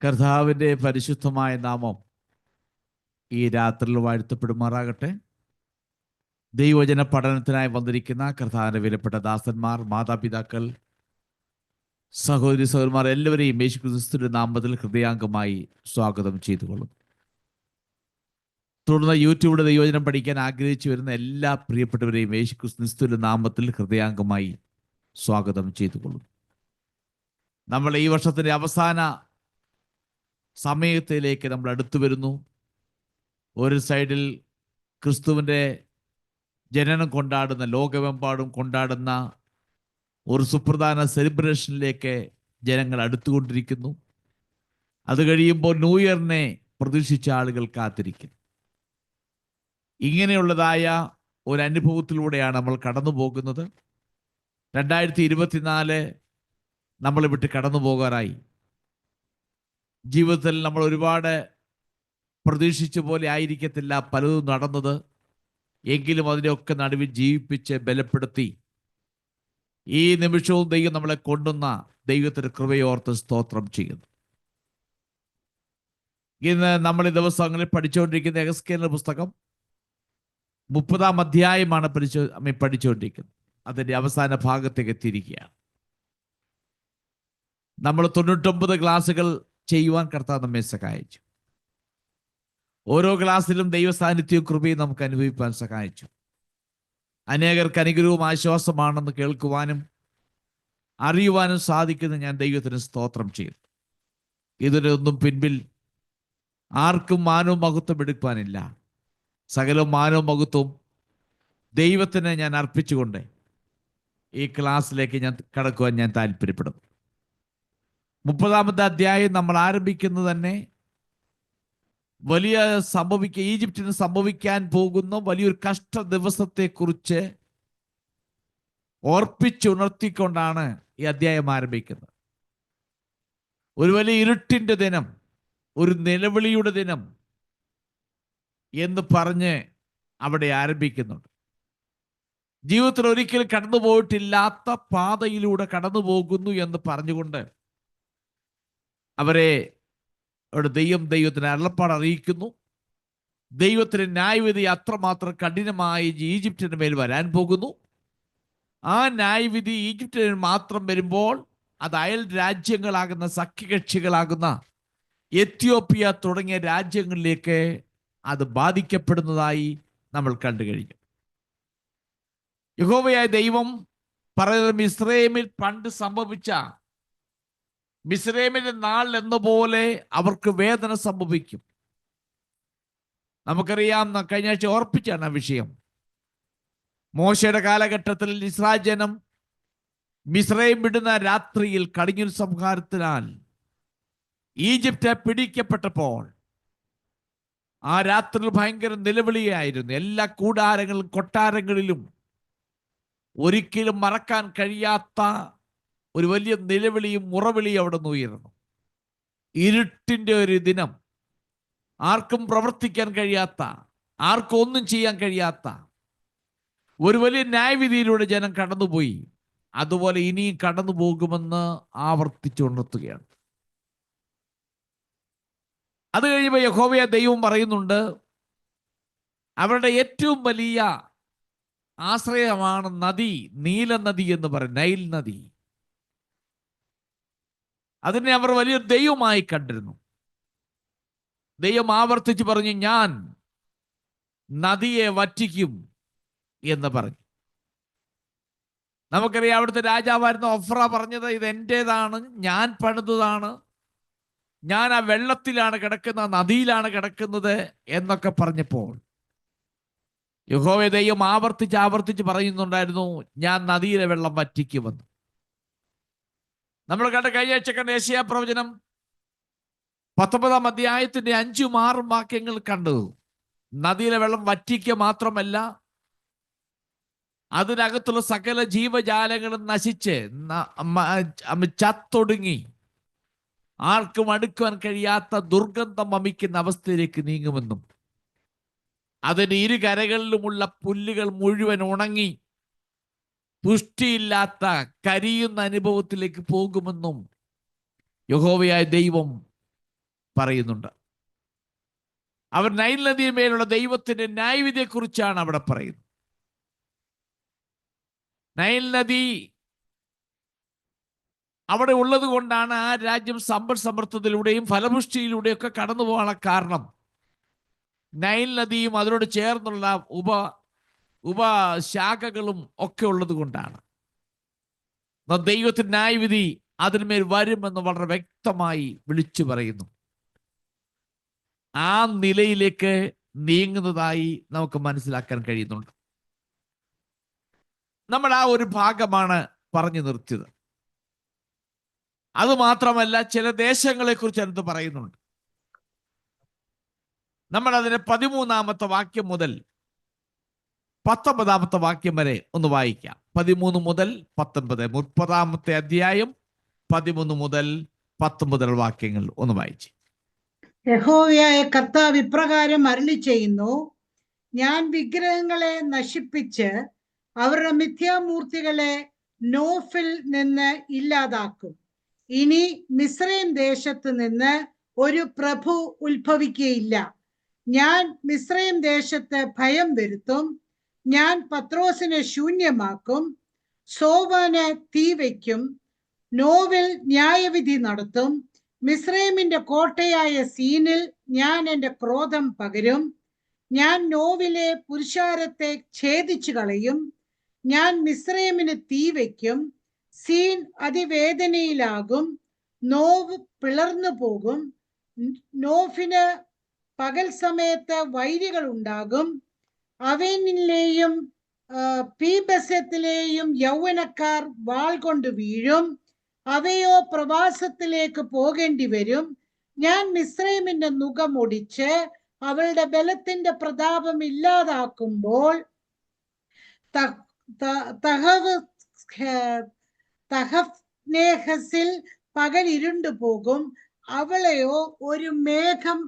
കർത്താവിൻ്റെ പരിശുദ്ധമായ നാമം ഈ രാത്രിയിൽ വാഴ്ത്തപ്പെടുമാറാകട്ടെ. ദൈവവചന പഠനത്തിനായി വന്നിരിക്കുന്ന കർത്താവിൻ്റെ വിലപ്പെട്ട ദാസന്മാർ, മാതാപിതാക്കൾ, സഹോദരി സഹോദരന്മാർ എല്ലാവരെയും യേശു ക്രിസ്തുവിന്റെ നാമത്തിൽ ഹൃദയാംഗമായി സ്വാഗതം ചെയ്തുകൊള്ളും. തുടർന്ന് യൂട്യൂബിലെ ദൈവവചനം പഠിക്കാൻ ആഗ്രഹിച്ചു വരുന്ന എല്ലാ പ്രിയപ്പെട്ടവരെയും യേശു ക്രിസ്തുവിന്റെ നാമത്തിൽ ഹൃദയാംഗമായി സ്വാഗതം ചെയ്തുകൊള്ളും. നമ്മൾ ഈ വർഷത്തിൻ്റെ അവസാന സമയത്തിലേക്ക് നമ്മൾ അടുത്തു വരുന്നു. ഒരു സൈഡിൽ ക്രിസ്തുവിൻ്റെ ജനനം കൊണ്ടാടുന്ന, ലോകമെമ്പാടും കൊണ്ടാടുന്ന ഒരു സുപ്രധാന സെലിബ്രേഷനിലേക്ക് ജനങ്ങൾ അടുത്തുകൊണ്ടിരിക്കുന്നു. അത് കഴിയുമ്പോൾ ന്യൂ ഇയറിനെ പ്രതീക്ഷിച്ച ആളുകൾ കാത്തിരിക്കും. ഇങ്ങനെയുള്ളതായ ഒരു അനുഭവത്തിലൂടെയാണ് നമ്മൾ കടന്നു പോകുന്നത്. 2024 നമ്മളെ വിട്ട് കടന്നു പോകാറായി. ജീവിതത്തിൽ നമ്മൾ ഒരുപാട് പ്രതീക്ഷിച്ച പോലെ ആയിരിക്കത്തില്ല പലതും നടന്നത്. എങ്കിലും അതിനെയൊക്കെ നടുവിൽ ജീവിപ്പിച്ച് ബലപ്പെടുത്തി ഈ നിമിഷവും ദൈവം നമ്മളെ കൊണ്ടുവന്ന ദൈവത്തിൻ്റെ കൃപയോർത്ത് സ്തോത്രം ചെയ്യുന്നു. ഇന്ന് നമ്മൾ ഈ ദിവസങ്ങളിൽ പഠിച്ചുകൊണ്ടിരിക്കുന്ന എഹെസ്കേലിന്റെ പുസ്തകം 30-ാം അധ്യായമാണ് പഠിച്ചുകൊണ്ടിരിക്കുന്നത്. അതിൻ്റെ അവസാന ഭാഗത്തേക്ക് എത്തിയിരിക്കുകയാണ്. നമ്മൾ 99 ക്ലാസ്സുകൾ ചെയ്യുവാൻ കർത്താവ് നമ്മെ സഹായിച്ചു. ഓരോ ക്ലാസ്സിലും ദൈവ സാന്നിധ്യവും കൃപയും നമുക്ക് അനുഭവിക്കാൻ സഹായിച്ചു. അനേകർക്ക് അനുഗ്രഹവും ആശ്വാസമാണെന്ന് കേൾക്കുവാനും അറിയുവാനും സാധിക്കുന്ന ഞാൻ ദൈവത്തിന് സ്തോത്രം ചെയ്തു. ഇതിനൊന്നും പിൻപിൽ ആർക്കും മാനവും മഹത്വം എടുക്കുവാനില്ല. സകലവും മാനവും മഹത്വവും ദൈവത്തിന് ഞാൻ അർപ്പിച്ചുകൊണ്ട് ഈ ക്ലാസ്സിലേക്ക് ഞാൻ കടക്കുവാൻ ഞാൻ താല്പര്യപ്പെടുന്നു. 30-ാമത്തെ അധ്യായം നമ്മൾ ആരംഭിക്കുന്നത് തന്നെ ഈജിപ്തിന് സംഭവിക്കാൻ പോകുന്ന വലിയൊരു കഷ്ട ദിവസത്തെക്കുറിച്ച് ഓർപ്പിച്ചുണർത്തിക്കൊണ്ടാണ് ഈ അധ്യായം ആരംഭിക്കുന്നത്. ഒരു വലിയ ഇരുട്ടിൻ്റെ ദിനം, ഒരു നിലവിളിയുടെ ദിനം എന്ന് പറഞ്ഞ് അവിടെ ആരംഭിക്കുന്നുണ്ട്. ജീവിതത്തിൽ ഒരിക്കലും കടന്നു പോയിട്ടില്ലാത്ത പാതയിലൂടെ കടന്നു പോകുന്നു എന്ന് പറഞ്ഞുകൊണ്ട് ദൈവത്തിന് അരുളപ്പാട് അറിയിക്കുന്നു. ദൈവത്തിന് ന്യായവിധി അത്രമാത്രം കഠിനമായി ഈജിപ്തിന് മേൽ വരാൻ പോകുന്നു. ആ ന്യായവിധി ഈജിപ്തിന് മാത്രം വരുമ്പോൾ അത് അയൽ രാജ്യങ്ങളാകുന്ന, സഖ്യകക്ഷികളാകുന്ന എത്യോപ്യ തുടങ്ങിയ രാജ്യങ്ങളിലേക്ക് അത് ബാധിക്കപ്പെടുന്നതായി നമ്മൾ കണ്ടു കഴിഞ്ഞു. യഹോവയായ ദൈവം പറയുന്നത് മിസ്രയീമിൽ പണ്ട് സംഭവിച്ച മിസ്രയീമിന്റെ നാൾ എന്ന പോലെ അവർക്ക് വേദന സംഭവിക്കും. നമുക്കറിയാം, കഴിഞ്ഞ ആഴ്ച ഓർപ്പിച്ചാണ് ആ വിഷയം. മോശയുടെ കാലഘട്ടത്തിൽ ഇസ്രായേൽ ജനം മിസ്രയീം വിടുന്ന രാത്രിയിൽ കടിഞ്ഞൂൽ സംഹാരത്തിനാൽ ഈജിപ്റ്റ് പിടിക്കപ്പെട്ടപ്പോൾ ആ രാത്രിയിൽ ഭയങ്കര നിലവിളിയായിരുന്നു. എല്ലാ കൂടാരങ്ങളും കൊട്ടാരങ്ങളിലും ഒരിക്കലും മറക്കാൻ കഴിയാത്ത ഒരു വലിയ നിലവിളിയും മുറവിളിയും അവിടെ നിന്ന് ഉയർന്നു. ഇരുട്ടിൻ്റെ ഒരു ദിനം, ആർക്കും പ്രവർത്തിക്കാൻ കഴിയാത്ത, ആർക്കും ഒന്നും ചെയ്യാൻ കഴിയാത്ത ഒരു വലിയ ന്യായവിധിയിലൂടെ ജനം കടന്നുപോയി. അതുപോലെ ഇനിയും കടന്നു പോകുമെന്ന് ആവർത്തിച്ചുണർത്തുകയാണ്. അത് കഴിയുമ്പോൾ യഹോവയായ ദൈവം പറയുന്നുണ്ട്, അവരുടെ ഏറ്റവും വലിയ ആശ്രയമാണ് നദി, നീലനദി എന്ന് പറയും, നൈൽ നദി. അതിനെ അവർ വലിയ ദൈവമായി കണ്ടിരുന്നു. ദൈവം ആവർത്തിച്ച് പറഞ്ഞു, ഞാൻ നദിയെ വറ്റിക്കും എന്ന് പറഞ്ഞു. നമുക്കറിയാം, അവിടുത്തെ രാജാവായിരുന്ന ഒഫ്ര പറഞ്ഞത്, ഇത് എൻ്റേതാണ്, ഞാൻ പണിതതാണ്, ഞാൻ ആ വെള്ളത്തിലാണ് കിടക്കുന്നത്, നദിയിലാണ് കിടക്കുന്നത് എന്നൊക്കെ പറഞ്ഞപ്പോൾ യഹോവ ദൈവം ആവർത്തിച്ച് പറയുന്നുണ്ടായിരുന്നു, ഞാൻ നദിയിലെ വെള്ളം വറ്റിക്കുമെന്ന്. നമ്മൾ കണ്ട കഴിഞ്ഞ ആഴ്ച കണ്ട യെശയ്യാ പ്രവചനം 19-ാം അധ്യായത്തിന്റെ 5-6 വാക്യങ്ങൾ കണ്ടു. നദിയിലെ വെള്ളം വറ്റിക്കുക മാത്രമല്ല, അതിനകത്തുള്ള സകല ജീവജാലങ്ങളും നശിച്ച് ചത്തൊടുങ്ങി ആർക്കും അടുക്കുവാൻ കഴിയാത്ത ദുർഗന്ധം വമിക്കുന്ന അവസ്ഥയിലേക്ക് നീങ്ങുമെന്നും, അതിന് ഇരുകരകളിലുമുള്ള പുല്ലുകൾ മുഴുവൻ ഉണങ്ങി പുഷ്ടിയില്ലാത്ത കരിയുന്ന അനുഭവത്തിലേക്ക് പോകുമെന്നും യഹോവയായ ദൈവം പറയുന്നുണ്ട്. അവർ നൈൽ നദിയുമേലുള്ള ദൈവത്തിന്റെ ന്യായവിധിയെക്കുറിച്ചാണ് അവിടെ പറയുന്നത്. നൈൽ നദി അവിടെ ഉള്ളത് കൊണ്ടാണ് ആ രാജ്യം സമ്പദ് സമൃദ്ധത്തിലൂടെയും ഫലപുഷ്ടിയിലൂടെയും ഒക്കെ കടന്നു പോകാനുള്ള കാരണം. നൈൽ നദിയും അതിനോട് ചേർന്നുള്ള ഉപശാഖകളും ഒക്കെ ഉള്ളത് കൊണ്ടാണ്. ദൈവത്തിന്റെ ന്യായവിധി അതിന്മേൽ വരുമെന്ന് വളരെ വ്യക്തമായി വിളിച്ചു പറയുന്നു. ആ നിലയിലേക്ക് നീങ്ങുന്നതായി നമുക്ക് മനസ്സിലാക്കാൻ കഴിയുന്നുണ്ട്. നമ്മൾ ആ ഒരു ഭാഗമാണ് പറഞ്ഞു നിർത്തിയത്. അതുമാത്രമല്ല, ചില ദേശങ്ങളെ കുറിച്ച് അടുത്ത് പറയുന്നുണ്ട്. നമ്മൾ അതിനെ 13-ാമത്തെ വാക്യം മുതൽ 19-ാമത്തെ വാക്യം വരെ ഒന്ന് വായിക്കാം. 13 മുതൽ 19, 30-ാമത്തെ അധ്യായം 13 മുതൽ 19 വാക്യങ്ങൾ ഒന്ന് വായിച്ചു. യഹോവയായ കർത്താവ് ഇപ്രകാരം അരുളി ചെയ്യുന്നു: ഞാൻ വിഗ്രഹങ്ങളെ നശിപ്പിച്ച് അവരുടെ മിഥ്യാമൂർത്തികളെ നോഫിൽ നിന്ന് ഇല്ലാതാക്കും. ഇനി മിസ്രയീം ദേശത്ത് നിന്ന് ഒരു പ്രഭു ഉത്ഭവിക്കുകയില്ല. ഞാൻ മിസ്രയീം ദേശത്ത് ഭയം വരുത്തും. ഞാൻ പത്രോസിനെ ശൂന്യമാക്കും. സോവാന് തീ വയ്ക്കും. നോവിൽ ന്യായവിധി നടത്തും. മിസ്രയീമിന്റെ കോട്ടയായ സീനിൽ ഞാൻ എൻ്റെ ക്രോധം പകരും. ഞാൻ നോവിലെ പുരുഷാരത്തെ ഛേദിച്ചു കളയും. ഞാൻ മിസ്രയീമിന് തീ വയ്ക്കും. സീൻ അതിവേദനയിലാകും. നോവ് പിളർന്നു പോകും. നോഫിന് പകൽ സമയത്ത് വൈരികൾ ഉണ്ടാകും. അവനിലെയും പീബസത്തിലെയും യൗവനക്കാർ വാൾ കൊണ്ട് വീഴും. അവയോ പ്രവാസത്തിലേക്ക് പോകേണ്ടി വരും. ഞാൻ മിസ്രയീമിന്റെ നുകമൊടിച്ച് അവളുടെ ബലത്തിന്റെ പ്രതാപം ഇല്ലാതാക്കുമ്പോൾ തഹഫ്നേഹസിൽ പകൽ ഇരുണ്ടു പോകും. അവളെയോ ഒരു മേഘം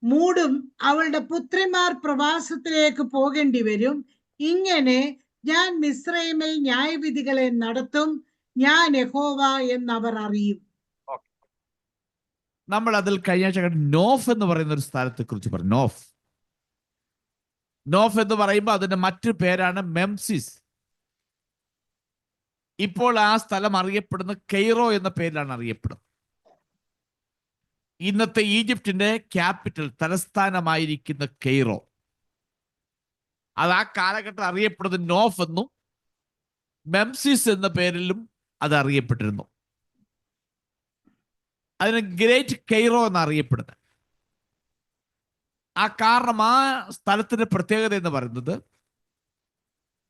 മൂടും. അവളുടെ പുത്രിമാർ പ്രവാസത്തിലേക്ക് പോകേണ്ടി വരും. ഇങ്ങനെ ഞാൻ മിസ്രയീമിൽ ന്യായവിധികളെ നടത്തും. ഞാൻ യഹോവ എന്നവർ അറിയും. നമ്മൾ അതിൽ കഴിഞ്ഞ ആഴ്ച നോഫ് എന്ന് പറയുന്ന ഒരു സ്ഥലത്തെ കുറിച്ച് പറഞ്ഞു. നോഫ് എന്ന് പറയുമ്പോൾ അതിന്റെ മറ്റൊരു പേരാണ് മെംസിസ്. ഇപ്പോൾ ആ സ്ഥലം അറിയപ്പെടുന്ന കെയ്റോ എന്ന പേരിലാണ് അറിയപ്പെടുന്നത്. ഇന്നത്തെ ഈജിപ്തിന്റെ ക്യാപിറ്റൽ, തലസ്ഥാനമായിരിക്കുന്ന കെയ്റോ, അത് ആ കാലഘട്ടം അറിയപ്പെടുന്നത് നോഫ് എന്നും മെംസിസ് എന്ന പേരിലും അത് അറിയപ്പെട്ടിരുന്നു. അതിന് ഗ്രേറ്റ് കെയ്റോ എന്നറിയപ്പെടുന്നത്. ആ കാരണം ആ സ്ഥലത്തിന്റെ പ്രത്യേകത എന്ന് പറയുന്നത്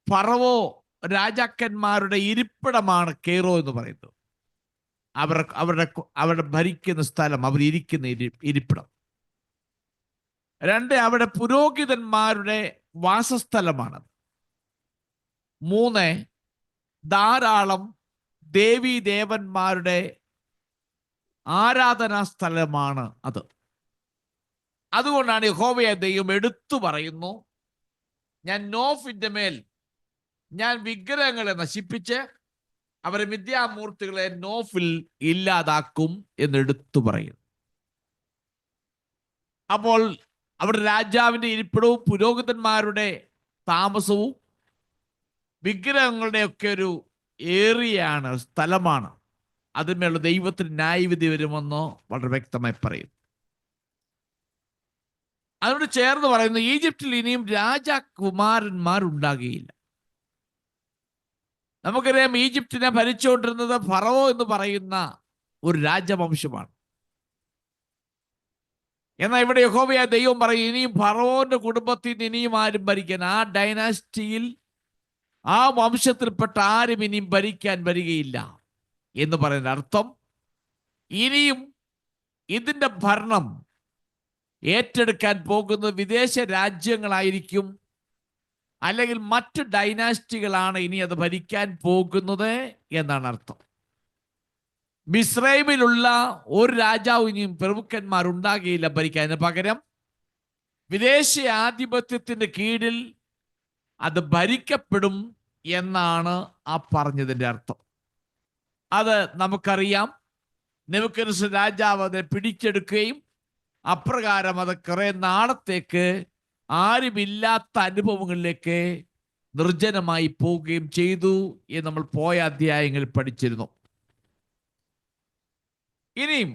ഫറവോ രാജാക്കന്മാരുടെ ഇരിപ്പിടമാണ് കെയ്റോ എന്ന് പറയുന്നത്. അവരുടെ ഭരിക്കുന്ന സ്ഥലം, അവരിയ്ക്കുന്ന ഇരിപ്പിടം. 2, അവിടെ പുരോഹിതന്മാരുടെ വാസസ്ഥലമാണ്. 3, ധാരാളം ദേവീ ദേവന്മാരുടെ ആരാധനാ സ്ഥലമാണ് അത്. അതുകൊണ്ടാണ് യഹോവയായ ദൈവം എടുത്തു പറയുന്നു, ഞാൻ നോഫിന്റെ മേൽ ഞാൻ വിഗ്രഹങ്ങളെ നശിപ്പിച്ച് അവരെ മിഥ്യാമൂർത്തികളെ നോഫിൽ ഇല്ലാതാക്കും എന്ന് എടുത്തു പറയുന്നു. അപ്പോൾ അവിടെ രാജാവിന്റെ ഇരിപ്പിടവും പുരോഹിതന്മാരുടെ താമസവും വിഗ്രഹങ്ങളുടെ ഒക്കെ ഒരു ഏറിയാണ്, സ്ഥലമാണ്. അതിന്മേലുള്ള ദൈവത്തിന് ന്യായവിധി വരുമെന്നോ വളരെ വ്യക്തമായി പറയുന്നു. അതിനോട് ചേർന്ന് പറയുന്നു, ഈജിപ്തിൽ ഇനിയും രാജകുമാരന്മാർ ഉണ്ടാകുകയില്ല. നമുക്കറിയാം, ഈജിപ്തിനെ ഭരിച്ചുകൊണ്ടിരുന്നത് ഫറവോ എന്ന് പറയുന്ന ഒരു രാജവംശമാണ്. എന്നാൽ ഇവിടെ യഹോവയായ ദൈവം പറയും, ഇനിയും ഫറവോന്റെ കുടുംബത്തിൽ നിന്ന് ഇനിയും ആരും ഭരിക്കാൻ, ആ ഡൈനാസ്റ്റിയിൽ ആ വംശത്തിൽപ്പെട്ട ആരും ഇനിയും ഭരിക്കാൻ വരികയില്ല എന്ന് പറയുന്ന അർത്ഥം, ഇനിയും ഇതിന്റെ ഭരണം ഏറ്റെടുക്കാൻ പോകുന്നത് വിദേശ രാജ്യങ്ങളായിരിക്കും, അല്ലെങ്കിൽ മറ്റു ഡൈനാസ്റ്റികളാണ് ഇനി അത് ഭരിക്കാൻ പോകുന്നത് എന്നാണ് അർത്ഥം. മിസ്രൈമിലുള്ള ഒരു രാജാവ് ഇനിയും പ്രമുഖന്മാരുണ്ടാകുകയില്ല ഭരിക്കാൻ. പകരം വിദേശ ആധിപത്യത്തിന്റെ കീഴിൽ അത് ഭരിക്കപ്പെടും എന്നാണ് ആ പറഞ്ഞതിൻ്റെ അർത്ഥം. അത് നമുക്കറിയാം. നെബൂഖദ്നേസർ രാജാവ് അതിനെ പിടിച്ചെടുക്കുകയും അപ്രകാരം അത് കുറെ നാളത്തേക്ക് ആരുമില്ലാത്ത അനുഭവങ്ങളിലേക്ക് നിർജ്ജനമായി പോവുകയും ചെയ്തു എന്ന് നമ്മൾ പോയ അധ്യായങ്ങളിൽ പഠിച്ചിരുന്നു. ഇനിയും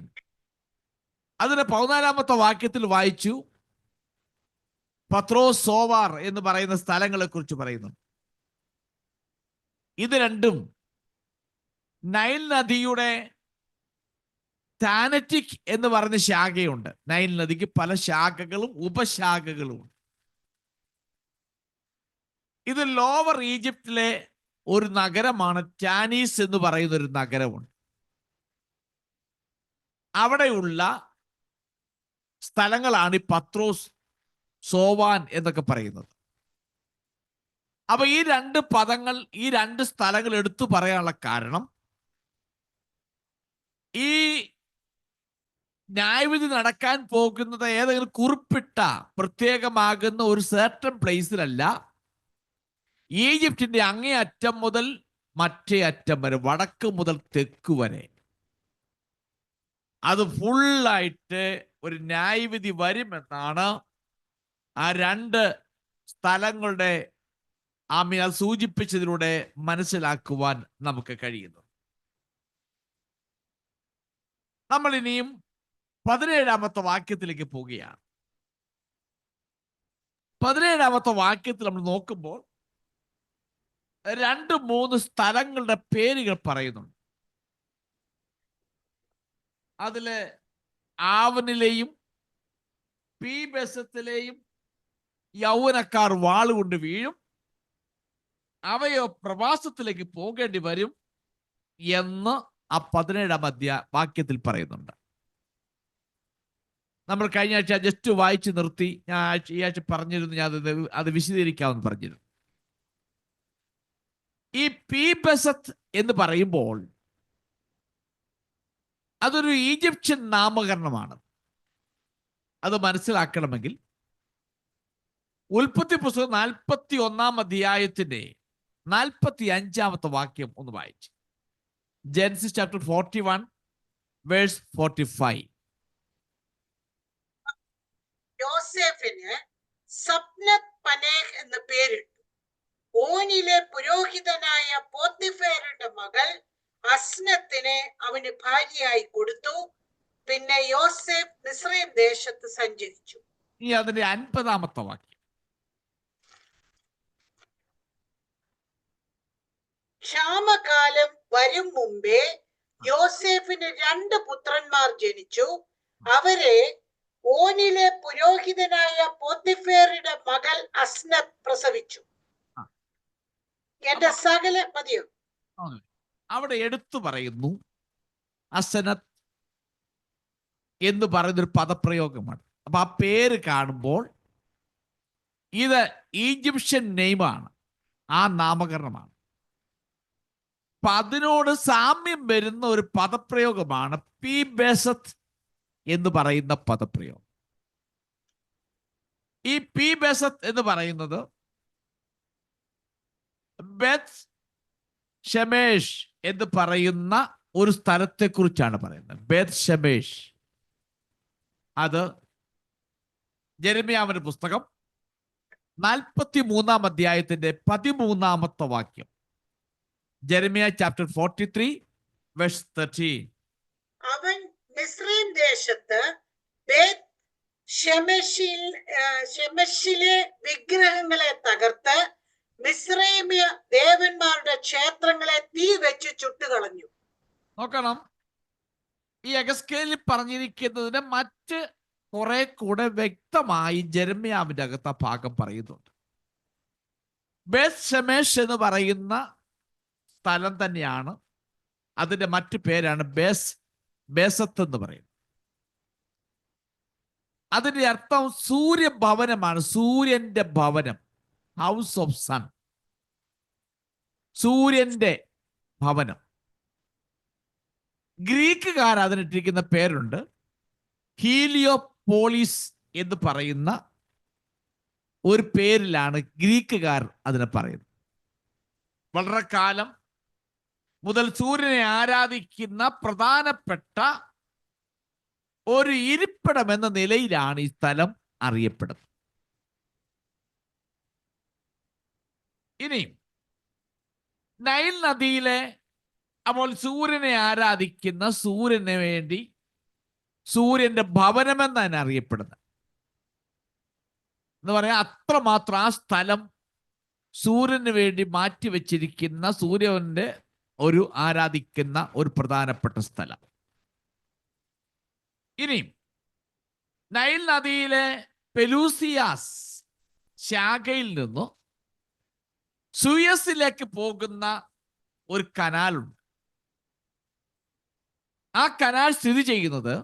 അതിന് 14-ാമത്തെ വാക്യത്തിൽ വായിച്ചു, പത്രോസ്, സോവാർ എന്ന് പറയുന്ന സ്ഥലങ്ങളെ കുറിച്ച് പറയുന്നു. ഇത് രണ്ടും നൈൽ നദിയുടെ താനറ്റിക് എന്ന് പറയുന്ന ശാഖയുണ്ട്. നൈൽ നദിക്ക് പല ശാഖകളും ഉപശാഖകളും. ഇത് ലോവർ ഈജിപ്തിലെ ഒരു നഗരമാണ്. ടാനീസ് എന്ന് പറയുന്ന ഒരു നഗരമുണ്ട്. അവിടെയുള്ള സ്ഥലങ്ങളാണ് ഈ പത്രോസ്, സോവാൻ എന്നൊക്കെ പറയുന്നത്. അപ്പൊ ഈ രണ്ട് പദങ്ങൾ, ഈ രണ്ട് സ്ഥലങ്ങൾ എടുത്തു പറയാനുള്ള കാരണം, ഈ ന്യായവിധി നടക്കാൻ പോകുന്നത് ഏതെങ്കിലും കുറിപ്പിട്ട പ്രത്യേകമാകുന്ന ഒരു സർട്ടൻ പ്ലേസിലല്ല, ഈജിപ്തിന്റെ അങ്ങേ അറ്റം മുതൽ മറ്റേ അറ്റം വരെ, വടക്ക് മുതൽ തെക്ക് വരെ അത് ഫുള്ളായിട്ട് ഒരു ന്യായവിധി വരുമെന്നാണ് ആ രണ്ട് സ്ഥലങ്ങളുടെ അത് സൂചിപ്പിച്ചതിലൂടെ മനസ്സിലാക്കുവാൻ നമുക്ക് കഴിയുന്നു. നമ്മൾ ഇനിയും 17-ാമത്തെ വാക്യത്തിലേക്ക് പോവുകയാണ്. 17-ാമത്തെ വാക്യത്തിൽ നമ്മൾ നോക്കുമ്പോൾ 2-3 സ്ഥലങ്ങളുടെ പേരുകൾ പറയുന്നുണ്ട്. അതില് ആവനിലെയും പീബെസത്തിലെയും യൗവനക്കാർ വാളുകൊണ്ട് വീഴും, അവയോ പ്രവാസത്തിലേക്ക് പോകേണ്ടി വരും എന്ന് ആ 17-ാം വാക്യത്തിൽ പറയുന്നുണ്ട്. നമ്മൾ കഴിഞ്ഞ ആഴ്ച ജസ്റ്റ് വായിച്ചു നിർത്തി. ഞാൻ ഈ ആഴ്ച പറഞ്ഞിരുന്നു, ഞാൻ അത് വിശദീകരിക്കാമെന്ന് പറഞ്ഞിരുന്നു. ഈ പീബെസത്ത് എന്ന് പറയുമ്പോൾ അതൊരു ഈജിപ്ഷ്യൻ നാമകരണമാണ്. അത് മനസ്സിലാക്കണമെങ്കിൽ ഉൽപ്പത്തി പുസ്തകം 41-ാം അധ്യായത്തിന്റെ 45-ാമത്തെ വാക്യം ഒന്ന് വായിച്ചു. Genesis chapter 41 verse 45. യോസേഫിന് സപ്നത്ത് പനേഹ് എന്ന് പേരിട്ടു. ഓനിലെ പുരോഹിതനായ പോത്തിഫേരുടെ മകൾ അസ്നത്തിനെ അവന് ഭാര്യയായി കൊടുത്തു. പിന്നെ യോസേഫ് മിസ്രയീം ദേശത്ത് സഞ്ചരിച്ചു. ഈ അതിന്റെ 50-ാമത്തെ വാക്യം. ക്ഷാമകാലം വരും മുമ്പേ യോസേഫിന് 2 പുത്രന്മാർ ജനിച്ചു. അവരെ ഓനിലെ പുരോഹിതനായ പോത്തിഫേരുടെ മകൾ അസ്നത്ത് പ്രസവിച്ചു. എന്റെ സകല മതിയോ? അവിടെ എടുത്തു പറയുന്നു അസനത്ത് എന്ന് പറയുന്നൊരു പദപ്രയോഗമാണ്. അപ്പൊ ആ പേര് കാണുമ്പോൾ ഇത് ഈജിപ്ഷ്യൻ നെയ്മാണ്, ആ നാമകരണമാണ്. അപ്പൊ അതിനോട് സാമ്യം വരുന്ന ഒരു പദപ്രയോഗമാണ് പീബെസത്ത് എന്ന് പറയുന്ന പദപ്രയോഗം. ഈ പീബെസത്ത് എന്ന് പറയുന്നത് ബെത്ത് ഷെമേഷ് എന്ന് പറയുന്ന ഒരു സ്ഥലത്തെ കുറിച്ചാണ് പറയുന്നത്. ബെത്ത് ഷെമേഷ്. അത് ജെരമ്യാവിന്റെ പുസ്തകം 43-ാം അധ്യായത്തിന്റെ 13-ാമത്തെ വാക്യം. Jeremiah chapter 43 verse 13. അവൻ മിസ്രയീം ദേശത്ത് ബേത്ത് ഷെമെഷിലെ വിഗ്രഹങ്ങളെ തകർത്ത് മിസ്രയീമ്യ ദേവന്മാരുടെ ക്ഷേത്രങ്ങളെ തീ വെച്ച് ചുട്ടുകളഞ്ഞു. നോക്കണം, ഈ എഗസ്കേലിൽ പറഞ്ഞിരിക്കുന്നതിന് മറ്റ് കുറെ കൂടെ വ്യക്തമായി ജെരമ്യാവിന്റെ അകത്ത് ആ ഭാഗം പറയുന്നുണ്ട്. ബേത്ത് ഷെമേഷ് എന്ന് പറയുന്ന സ്ഥലം തന്നെയാണ്, അതിന്റെ മറ്റു പേരാണ് ബേസത്ത് എന്ന് പറയുന്നത്. അതിന്റെ അർത്ഥം സൂര്യഭവനമാണ്, സൂര്യന്റെ ഭവനം, ഹൗസ് ഓഫ് സൺ, സൂര്യന്റെ ഭവനം. ഗ്രീക്കുകാർ അതിനിട്ടിരിക്കുന്ന പേരുണ്ട്, ഹീലിയോപോളിസ് എന്ന് പറയുന്ന ഒരു പേരിലാണ് ഗ്രീക്കുകാർ അതിനെ പറയുന്നത്. വളരെ കാലം മുതൽ സൂര്യനെ ആരാധിക്കുന്ന പ്രധാനപ്പെട്ട ഒരു ഇരിപ്പിടം എന്ന നിലയിലാണ് ഈ സ്ഥലം അറിയപ്പെടുന്നത്. ഇനി നൈൽ നദിയിലെ അപ്പോൾ സൂര്യനെ ആരാധിക്കുന്ന സൂര്യന് വേണ്ടി സൂര്യന്റെ ഭവനമെന്നാണ് അറിയപ്പെടുന്നത്. എന്ന് പറയാൻ അത്രമാത്രം ആ സ്ഥലം സൂര്യന് വേണ്ടി മാറ്റിവെച്ചിരിക്കുന്ന സൂര്യന്റെ ഒരു ആരാധിക്കുന്ന ഒരു പ്രധാനപ്പെട്ട സ്ഥലം. ഇനി നൈൽ നദിയിലെ പെലൂസിയാസ് ശാഖയിൽ നിന്നും സൂയസിലേക്ക് പോകുന്ന ഒരു കനാലുണ്ട്. ആ കനാൽ സ്ഥിതി ചെയ്യുന്നത്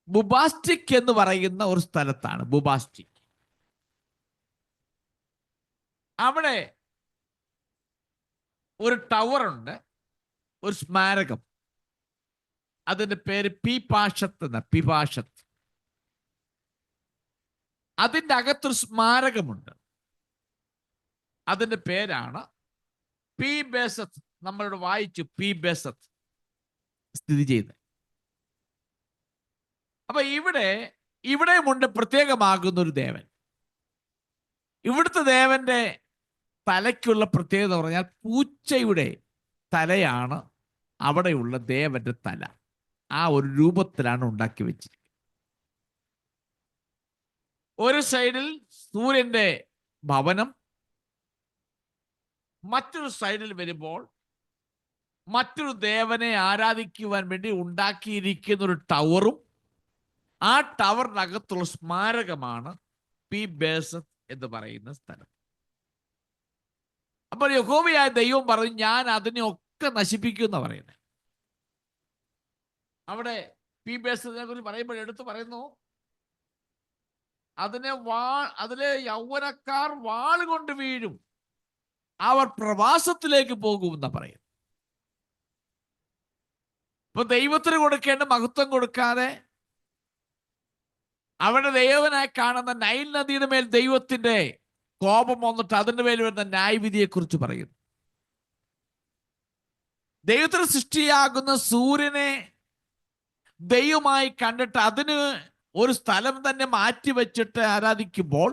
ബുബാസ്റ്റിക് എന്ന് പറയുന്ന ഒരു സ്ഥലത്താണ്. ബുബാസ്റ്റിക്. അവിടെ ഒരു ടവർ ഉണ്ട്, ഒരു സ്മാരകം. അതിന്റെ പേര് പിപാഷത്ത് എന്ന. പിപാഷത്ത്. അതിൻ്റെ അകത്തൊരു സ്മാരകമുണ്ട്. അതിന്റെ പേരാണ് പി ബേസത്ത്. നമ്മളോട് വായിച്ചു പി ബേസത്ത് സ്ഥിതി ചെയ്യുന്നത്. അപ്പൊ ഇവിടെയുമുണ്ട് പ്രത്യേകമാകുന്ന ഒരു ദേവൻ. ഇവിടുത്തെ ദേവന്റെ തലയ്ക്കുള്ള പ്രത്യേകത പറഞ്ഞാൽ പൂച്ചയുടെ തലയാണ് അവിടെയുള്ള ദേവന്റെ തല. ആ ഒരു രൂപത്തിലാണ് ഉണ്ടാക്കി വെച്ചിരിക്കുന്നത്. ഒരു സൈഡിൽ സൂര്യന്റെ ഭവനം, മറ്റൊരു സൈഡിൽ വരുമ്പോൾ മറ്റൊരു ദേവനെ ആരാധിക്കുവാൻ വേണ്ടി ഉണ്ടാക്കിയിരിക്കുന്ന ഒരു ടവറും, ആ ടവറിനകത്തുള്ള സ്മാരകമാണ് പി ബേസത്ത് എന്ന് പറയുന്ന സ്ഥലം. അപ്പോൾ യഹോവയായ ദൈവം പറഞ്ഞു, ഞാൻ അതിനെയൊക്കെ നശിപ്പിക്കും എന്ന് പറയുന്നത്. അവിടെ പി ബേസത്തിനെ കുറിച്ച് പറയുമ്പോൾ എടുത്തു പറയുന്നു, അതിലെ യൗവനക്കാർ വാൾ കൊണ്ട് വീഴും, അവർ പ്രവാസത്തിലേക്ക് പോകുമെന്ന് പറയും. ഇപ്പൊ ദൈവത്തിന് കൊടുക്കേണ്ട മഹത്വം കൊടുക്കാതെ അവിടെ ദൈവനായി കാണുന്ന നൈൽ നദിയുടെ മേൽ ദൈവത്തിന്റെ കോപം വന്നിട്ട് അതിന്റെ മേൽ വരുന്ന ന്യായവിധിയെ കുറിച്ച് പറയുന്നു. ദൈവത്തിന് സൃഷ്ടിയാകുന്ന സൂര്യനെ ദൈവമായി കണ്ടിട്ട് അതിന് ഒരു സ്ഥലം തന്നെ മാറ്റി വെച്ചിട്ട് ആരാധിക്കുമ്പോൾ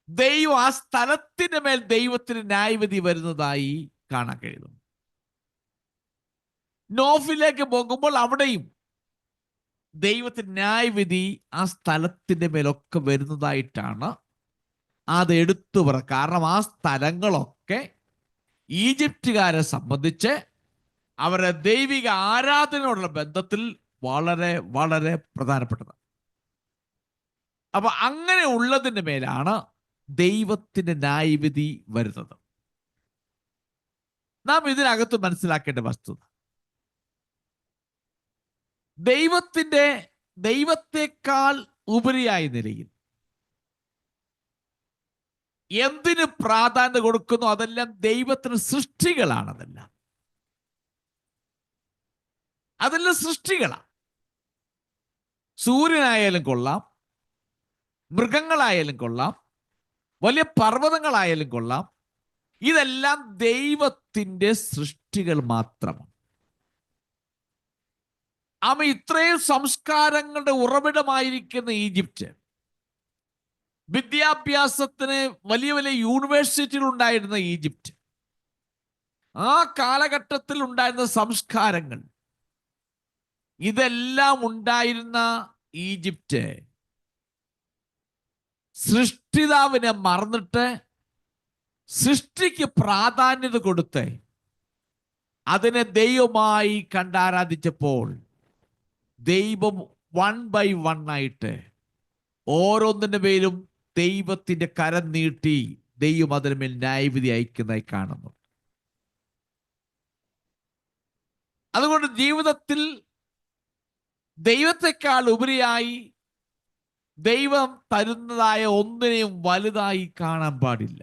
ദൈവം ആ സ്ഥലത്തിന്റെ മേൽ ദൈവത്തിന് ന്യായവിധി വരുന്നതായി കാണാൻ കഴിയുന്നു. നോഫിലേക്ക് പോകുമ്പോൾ അവിടെയും ദൈവത്തിന് ന്യായവിധി ആ സ്ഥലത്തിന്റെ മേലൊക്കെ വരുന്നതായിട്ടാണ് അത് എടുത്തു പറ. കാരണം ആ സ്ഥലങ്ങളൊക്കെ ഈജിപ്തുകാരെ സംബന്ധിച്ച് അവരുടെ ദൈവിക ആരാധനയോടുള്ള ബന്ധത്തിൽ വളരെ വളരെ പ്രധാനപ്പെട്ടതാണ്. അപ്പൊ അങ്ങനെ ഉള്ളതിന്റെ മേലാണ് ദൈവത്തിന്റെ ന്യായവിധി വരുന്നത്. നാം ഇതിനകത്ത് മനസ്സിലാക്കേണ്ട വസ്തുത, ദൈവത്തെക്കാൾ ഉപരിയായ നിലയിൽ എന്തിന് പ്രാധാന്യം കൊടുക്കുന്നു? അതെല്ലാം ദൈവത്തിന് സൃഷ്ടികളാണ്. അതെല്ലാം സൃഷ്ടികളാണ്. സൂര്യനായാലും കൊള്ളാം, മൃഗങ്ങളായാലും കൊള്ളാം, വലിയ പർവ്വതങ്ങളായാലും കൊള്ളാം, ഇതെല്ലാം ദൈവത്തിന്റെ സൃഷ്ടികൾ മാത്രമാണ്. ഇത്രയും സംസ്കാരങ്ങളുടെ ഉറവിടമായിരിക്കുന്ന ഈജിപ്റ്റ്, വിദ്യാഭ്യാസത്തിന് വലിയ വലിയ യൂണിവേഴ്സിറ്റികൾ ഉണ്ടായിരുന്ന ഈജിപ്റ്റ്, ആ കാലഘട്ടത്തിൽ ഉണ്ടായിരുന്ന സംസ്കാരങ്ങൾ, ഇതെല്ലാം ഉണ്ടായിരുന്ന ഈജിപ്റ്റ് സൃഷ്ടിതാവിനെ മറന്നിട്ട് സൃഷ്ടിക്ക് പ്രാധാന്യത കൊടുത്ത് അതിനെ ദൈവമായി കണ്ടാരാധിച്ചപ്പോൾ ദൈവം 1 by 1 ആയിട്ട് ഓരോന്നിന്റെ പേരും ദൈവത്തിന്റെ കരം നീട്ടി ദൈവം അതിന് മേൽ ന്യായവിധി അയക്കുന്നതായി കാണുന്നു. അതുകൊണ്ട് ജീവിതത്തിൽ ദൈവത്തെക്കാൾ ഉപരിയായി ദൈവം തരുന്നതായ ഒന്നിനെയും വലുതായി കാണാൻ പാടില്ല.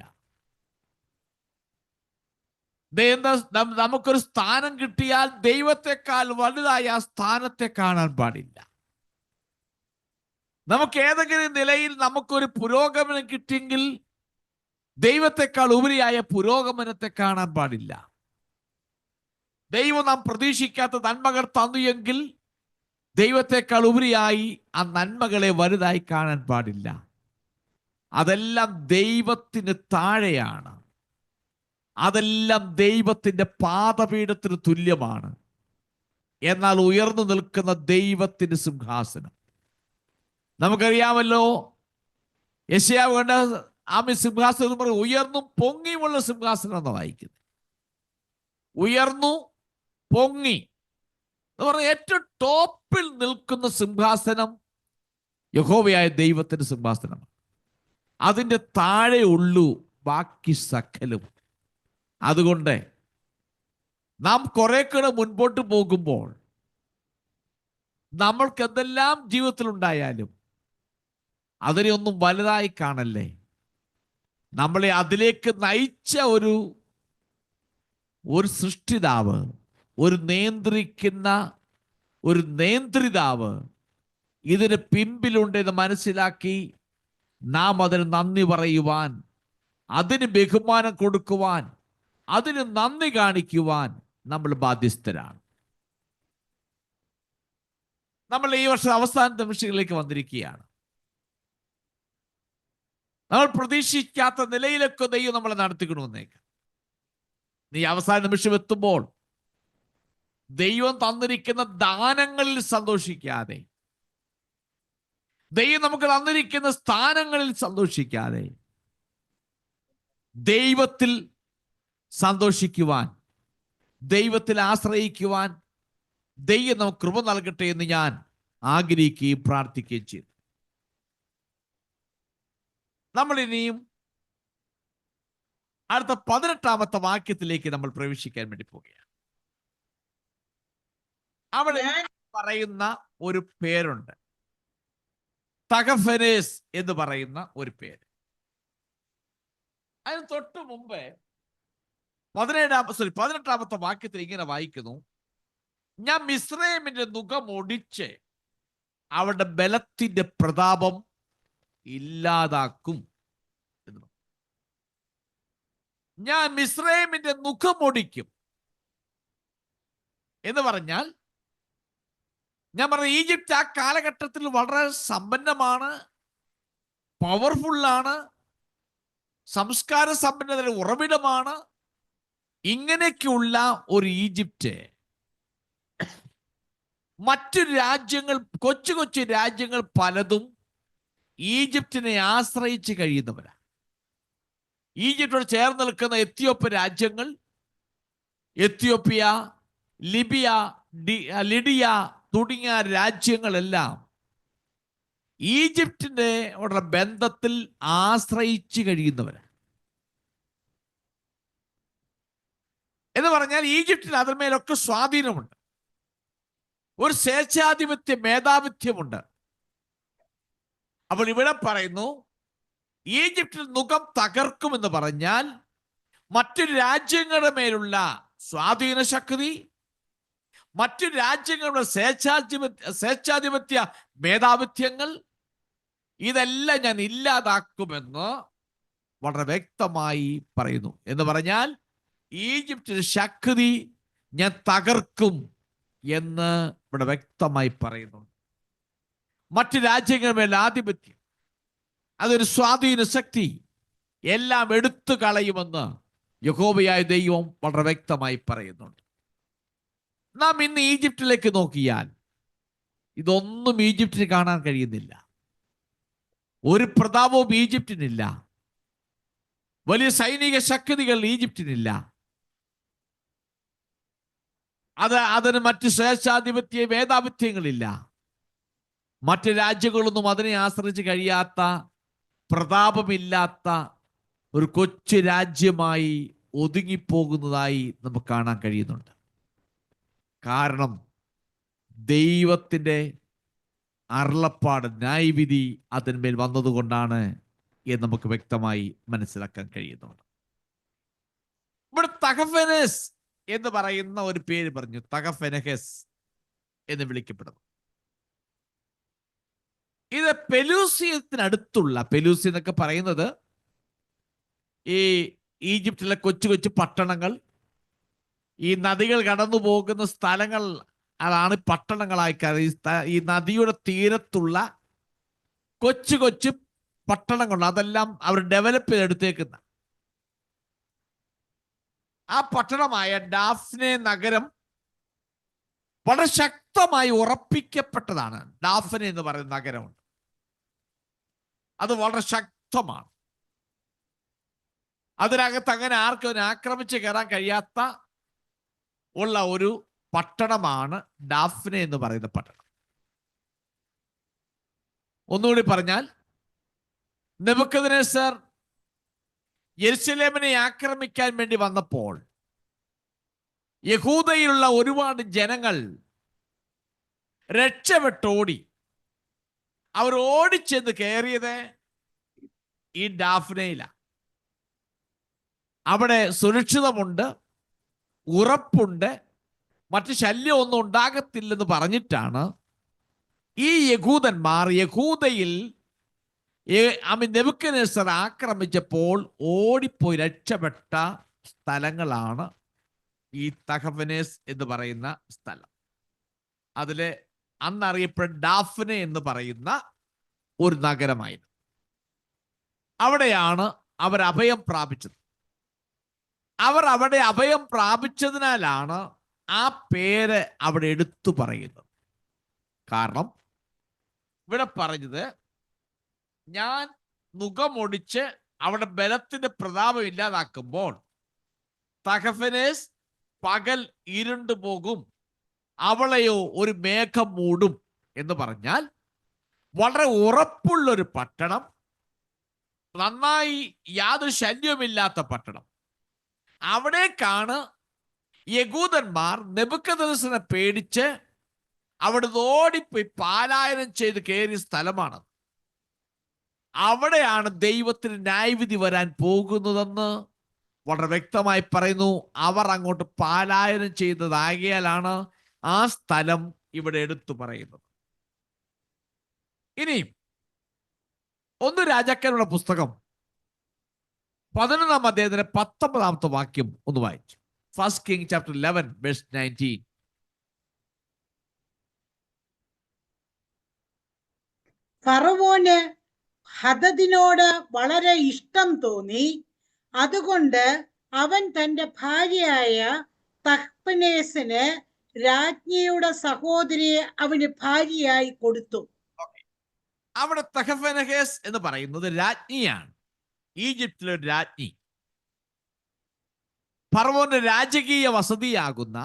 നമുക്കൊരു സ്ഥാനം കിട്ടിയാൽ ദൈവത്തെക്കാൾ വലുതായി ആ സ്ഥാനത്തെ കാണാൻ പാടില്ല. നമുക്ക് ഏതെങ്കിലും നിലയിൽ നമുക്കൊരു പുരോഗമനം കിട്ടിയെങ്കിൽ ദൈവത്തെക്കാൾ ഉപരിയായ പുരോഗമനത്തെ കാണാൻ പാടില്ല. ദൈവം നാം പ്രതീക്ഷിക്കാത്ത നന്മകൾ തന്നു എങ്കിൽ ദൈവത്തെക്കാൾ ഉപരിയായി ആ നന്മകളെ വലുതായി കാണാൻ പാടില്ല. അതെല്ലാം ദൈവത്തിന് താഴെയാണ്. അതെല്ലാം ദൈവത്തിന്റെ പാദപീഠത്തിന് തുല്യമാണ്. എന്നാൽ ഉയർന്നു നിൽക്കുന്ന ദൈവത്തിന്റെ സിംഹാസനം നമുക്കറിയാമല്ലോ. യെശയ്യാവ് കണ്ട ആമി സിംഹാസനം എന്ന് പറയും ഉയർന്നും പൊങ്ങിയുമുള്ള സിംഹാസനം എന്ന് വായിക്കുന്നത്. ഉയർന്നു പൊങ്ങി എന്ന് പറഞ്ഞ ഏറ്റവും ടോപ്പിൽ നിൽക്കുന്ന സിംഹാസനം യഹോവയായ ദൈവത്തിന്റെ സിംഹാസനമാണ്. അതിൻ്റെ താഴെ ഉള്ളൂ ബാക്കി സകലും. അതുകൊണ്ട് നാം കുറെ കൂടെ മുൻപോട്ട് പോകുമ്പോൾ നമ്മൾക്ക് എന്തെല്ലാം ജീവിതത്തിൽ ഉണ്ടായാലും അതിനെ ഒന്നും വലുതായി കാണല്ലേ. നമ്മളെ അതിലേക്ക് നയിച്ച ഒരു സൃഷ്ടിതാവ്, ഒരു നിയന്ത്രിക്കുന്ന ഒരു നിയന്ത്രിതാവ് ഇതിന് പിമ്പിലുണ്ടെന്ന് മനസ്സിലാക്കി നാം അതിന് നന്ദി പറയുവാൻ, അതിന് ബഹുമാനം കൊടുക്കുവാൻ, അതിന് നന്ദി കാണിക്കുവാൻ നമ്മൾ ബാധ്യസ്ഥരാണ്. നമ്മൾ ഈ വർഷം അവസാന നിമിഷങ്ങളിലേക്ക് വന്നിരിക്കുകയാണ്. നമ്മൾ പ്രതീക്ഷിക്കാത്ത നിലയിലൊക്കെ ദൈവം നമ്മളെ നടത്തിക്കണമെന്നേക്ക്. നീ അവസാന നിമിഷം എത്തുമ്പോൾ ദൈവം തന്നിരിക്കുന്ന ദാനങ്ങളിൽ സന്തോഷിക്കാതെ, ദൈവം നമുക്ക് തന്നിരിക്കുന്ന സ്ഥാനങ്ങളിൽ സന്തോഷിക്കാതെ ദൈവത്തിൽ സന്തോഷിക്കുവാൻ, ദൈവത്തിൽ ആശ്രയിക്കുവാൻ ദൈവം നമുക്ക് കൃപ നൽകട്ടെ എന്ന് ഞാൻ ആഗ്രഹിക്കുകയും പ്രാർത്ഥിക്കുകയും ചെയ്തു. നമ്മൾ ഇനിയും അടുത്ത 18-ാമത്തെ വാക്യത്തിലേക്ക് നമ്മൾ പ്രവേശിക്കാൻ വേണ്ടി പോവുകയാണ്. അവിടെ പറയുന്ന ഒരു പേരുണ്ട്, തഹഫെനേസ് എന്ന് പറയുന്ന ഒരു പേര്. അതിന് തൊട്ട് മുമ്പേ 18-ാമത്തെ വാക്യത്തിൽ ഇങ്ങനെ വായിക്കുന്നു, ഞാൻ മിസ്രയീമിന്റെ നുകമൊടിച്ച് അവരുടെ ബലത്തിന്റെ പ്രതാപം ഇല്ലാതാക്കും. ഞാൻ മിസ്രയീമിന്റെ മുഖമൊടിക്കും എന്ന് പറഞ്ഞാൽ, ഞാൻ പറഞ്ഞ ഈജിപ്റ്റ് ആ കാലഘട്ടത്തിൽ വളരെ സമ്പന്നമാണ്, പവർഫുള്ളാണ്, സംസ്കാര സമ്പന്നതയുടെ ഉറവിടമാണ്. ഇങ്ങനെയൊക്കെയുള്ള ഒരു ഈജിപ്റ്റ് മറ്റു രാജ്യങ്ങൾ, കൊച്ചു കൊച്ചു രാജ്യങ്ങൾ പലതും ഈജിപ്തിനെ ആശ്രയിച്ച് കഴിയുന്നവരാണ്. ഈജിപ്റ്റോട് ചേർന്ന് നിൽക്കുന്ന എത്യോപ്യ രാജ്യങ്ങൾ, എത്യോപ്യ, ലിബിയ, ലിഡിയ തുടങ്ങിയ രാജ്യങ്ങളെല്ലാം ഈജിപ്തിന്റെ ബന്ധത്തിൽ ആശ്രയിച്ച് കഴിയുന്നവരാണ്. എന്ന് പറഞ്ഞാൽ ഈജിപ്തിന് അതിന്മേലൊക്കെ സ്വാധീനമുണ്ട്, ഒരു സ്വേച്ഛാധിപത്യ മേധാവിത്വമുണ്ട്. അപ്പോൾ ഇവിടെ പറയുന്നു ഈജിപ്തിൽ നുകം തകർക്കുമെന്ന് പറഞ്ഞാൽ മറ്റു രാജ്യങ്ങളുടെ മേലുള്ള സ്വാധീന ശക്തി, മറ്റു രാജ്യങ്ങളുടെ സ്വേച്ഛാധിപത്യ മേധാവിത്വങ്ങൾ, ഇതെല്ലാം ഞാൻ ഇല്ലാതാക്കുമെന്ന് വളരെ വ്യക്തമായി പറയുന്നു. എന്ന് പറഞ്ഞാൽ ഈജിപ്തിന്റെ ശക്തി ഞാൻ തകർക്കും എന്ന് ഇവിടെ വ്യക്തമായി പറയുന്നു. മറ്റു രാജ്യങ്ങളുടെ മേൽ ആധിപത്യം, അതൊരു സ്വാധീന ശക്തി എല്ലാം എടുത്തു കളയുമെന്ന് യഹോവയായ ദൈവം വളരെ വ്യക്തമായി പറയുന്നുണ്ട്. നാം ഇന്ന് ഈജിപ്തിലേക്ക് നോക്കിയാൽ ഇതൊന്നും ഈജിപ്തിന് കാണാൻ കഴിയുന്നില്ല. ഒരു പ്രതാപവും ഈജിപ്തിനില്ല. വലിയ സൈനിക ശക്തികൾ ഈജിപ്തിനില്ല. അതിന് മറ്റ് സ്വേച്ഛാധിപത്യ മേധാവിത്വങ്ങളില്ല. മറ്റ് രാജ്യങ്ങളൊന്നും അതിനെ ആശ്രയിച്ച് കഴിയാത്ത, പ്രതാപമില്ലാത്ത ഒരു കൊച്ചു രാജ്യമായി ഒതുങ്ങിപ്പോകുന്നതായി നമുക്ക് കാണാൻ കഴിയുന്നുണ്ട്. കാരണം ദൈവത്തിൻ്റെ അരുളപ്പാട്, ന്യായവിധി അതിന്മേൽ വന്നതുകൊണ്ടാണ് എന്ന് നമുക്ക് വ്യക്തമായി മനസ്സിലാക്കാൻ കഴിയുന്നുണ്ട്. ഇവിടെ തഹഫെനേസ് എന്ന് പറയുന്ന ഒരു പേര് പറഞ്ഞു, തഹഫെനഹെസ് എന്ന് വിളിക്കപ്പെടുന്നു. ഇത് പെലൂസിയത്തിനടുത്തുള്ള, പെലൂസി എന്നൊക്കെ പറയുന്നത് ഈ ഈജിപ്തിലെ കൊച്ചു കൊച്ചു പട്ടണങ്ങൾ, ഈ നദികൾ കടന്നു പോകുന്ന സ്ഥലങ്ങൾ, അതാണ് പട്ടണങ്ങളായി ഈ നദിയുടെ തീരത്തുള്ള കൊച്ചു കൊച്ചു പട്ടണങ്ങളുണ്ട്. അതെല്ലാം അവർ ഡെവലപ്പ് ചെയ്തെടുത്തേക്കുന്ന ആ പട്ടണമായ ഡാഫ്നെ നഗരം വളരെ ശക്തമായി ഉറപ്പിക്കപ്പെട്ടതാണ്. ഡാഫ്നെ എന്ന് പറയുന്ന നഗരമുണ്ട്, അത് വളരെ ശക്തമാണ്. അതിനകത്ത് അങ്ങനെ ആർക്കും ആക്രമിച്ച് കയറാൻ കഴിയാത്ത ഉള്ള ഒരു പട്ടണമാണ് ഡാഫ്നെ എന്ന് പറയുന്ന പട്ടണം. ഒന്നുകൂടി പറഞ്ഞാൽ, നെബൂഖദ്നേസർ യെരുശലേമിനെ ആക്രമിക്കാൻ വേണ്ടി വന്നപ്പോൾ യഹൂദയിലുള്ള ഒരുപാട് ജനങ്ങൾ രക്ഷപ്പെട്ടോടി. അവർ ഓടിച്ചെന്ന് കയറിയത് ഈ ഡാഫ്നയിലാണ്. അവിടെ സുരക്ഷിതമുണ്ട്, ഉറപ്പുണ്ട്, മറ്റ് ശല്യം ഒന്നും ഉണ്ടാകത്തില്ലെന്ന് പറഞ്ഞിട്ടാണ് ഈ യഹൂദന്മാർ യഹൂദയിൽ നെബൂഖദ്നേസർ ആക്രമിച്ചപ്പോൾ ഓടിപ്പോയി രക്ഷപ്പെട്ട സ്ഥലങ്ങളാണ് ഈ തഹഫനേസ് എന്ന് പറയുന്ന സ്ഥലം. അതിലെ അന്നറിയപ്പെട്ട ഡാഫ്നെ എന്ന് പറയുന്ന ഒരു നഗരമായിരുന്നു. അവിടെയാണ് അവർ അഭയം പ്രാപിച്ചത്. അവർ അവിടെ അഭയം പ്രാപിച്ചതിനാലാണ് ആ പേര് അവിടെ എടുത്തു പറയുന്നത്. കാരണം ഇവിടെ പറഞ്ഞത്, ഞാൻ മുഖമൊടിച്ച് അവിടെ ബലത്തിന്റെ പ്രതാപം ഇല്ലാതാക്കുമ്പോൾ തഹഫനേസ് പകൽ ഇരുണ്ടു പോകും, അവളെയോ ഒരു മേഘം മൂടും എന്ന് പറഞ്ഞാൽ വളരെ ഉറപ്പുള്ളൊരു പട്ടണം, നന്നായി യാതൊരു ശല്യവുമില്ലാത്ത പട്ടണം. അവിടേക്കാണ് യഹൂദന്മാർ നെബൂഖദ്നേസറിനെ പേടിച്ച് അവിടെ ഓടിപ്പോയി പാലായനം ചെയ്ത് കയറിയ സ്ഥലമാണ്. അവിടെയാണ് ദൈവത്തിന് ന്യായവിധി വരാൻ പോകുന്നതെന്ന് വളരെ വ്യക്തമായി പറയുന്നു. അവർ അങ്ങോട്ട് പാലായനം ചെയ്തതാകിയാലാണ് ആ സ്ഥലം ഇവിടെ എടുത്തു പറയുന്നത്. ഇനി 1 രാജാക്കന്മാരുടെ പുസ്തകം 11-ാം അധ്യായത്തിന്റെ 19-ാമത്തെ വാക്യം ഒന്ന് വായിച്ചു. 1 Kings chapter 11 verse 19. ഫറവോന് ഹദദിനോട് വളരെ ഇഷ്ടം തോന്നി. അതുകൊണ്ട് അവൻ തന്റെ ഭാര്യയായ തഹ്പനേസിന് രാജ്ഞിയുടെ സഹോദരിയെ അവന് ഭാര്യയായി കൊടുത്തു. അവിടെ തഹഫനഹേസ് എന്ന് പറയുന്നത് രാജ്ഞിയാണ്, ഈജിപ്തിലെ ഒരു രാജ്ഞി. ഫറവോന്റെ രാജകീയ വസതിയാകുന്ന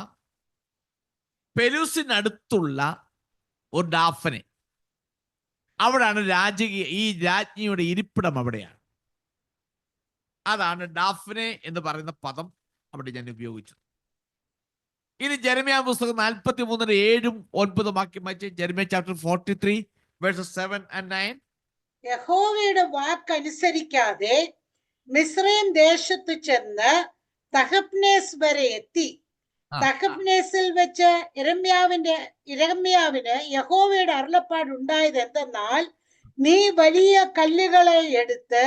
പെലൂസിനടുത്തുള്ള ഒരു ഡാഫനെ, അവിടാണ് ഈ രാജ്ഞിയുടെ ഇരിപ്പിടം അവിടെയാണ്. അതാണ് ഡാഫ്നെ എന്ന് പറയുന്ന പദം അവിടെ ഞാൻ ഉപയോഗിച്ചത്. ഇനി ജെരമ്യാ പുസ്തകം 43:7-9 വാക്യം വായിച്ച്. ജെരമ്യാ ചാപ്റ്റർ 43 verses 7 and 9. യഹോവയുടെ വാക്കനുസരിക്കാതെ മിസ്രൈം ദേശത്ത് ചെന്ന് തഹപ്നേസ് വരെ എത്തി. തഹപ്നേസിൽ വെച്ച് യിരെമ്യാവിന് യഹോവയുടെ അരുളപ്പാട് ഉണ്ടായത് എന്തെന്നാൽ, നീ വലിയ കല്ലുകളെ എടുത്ത്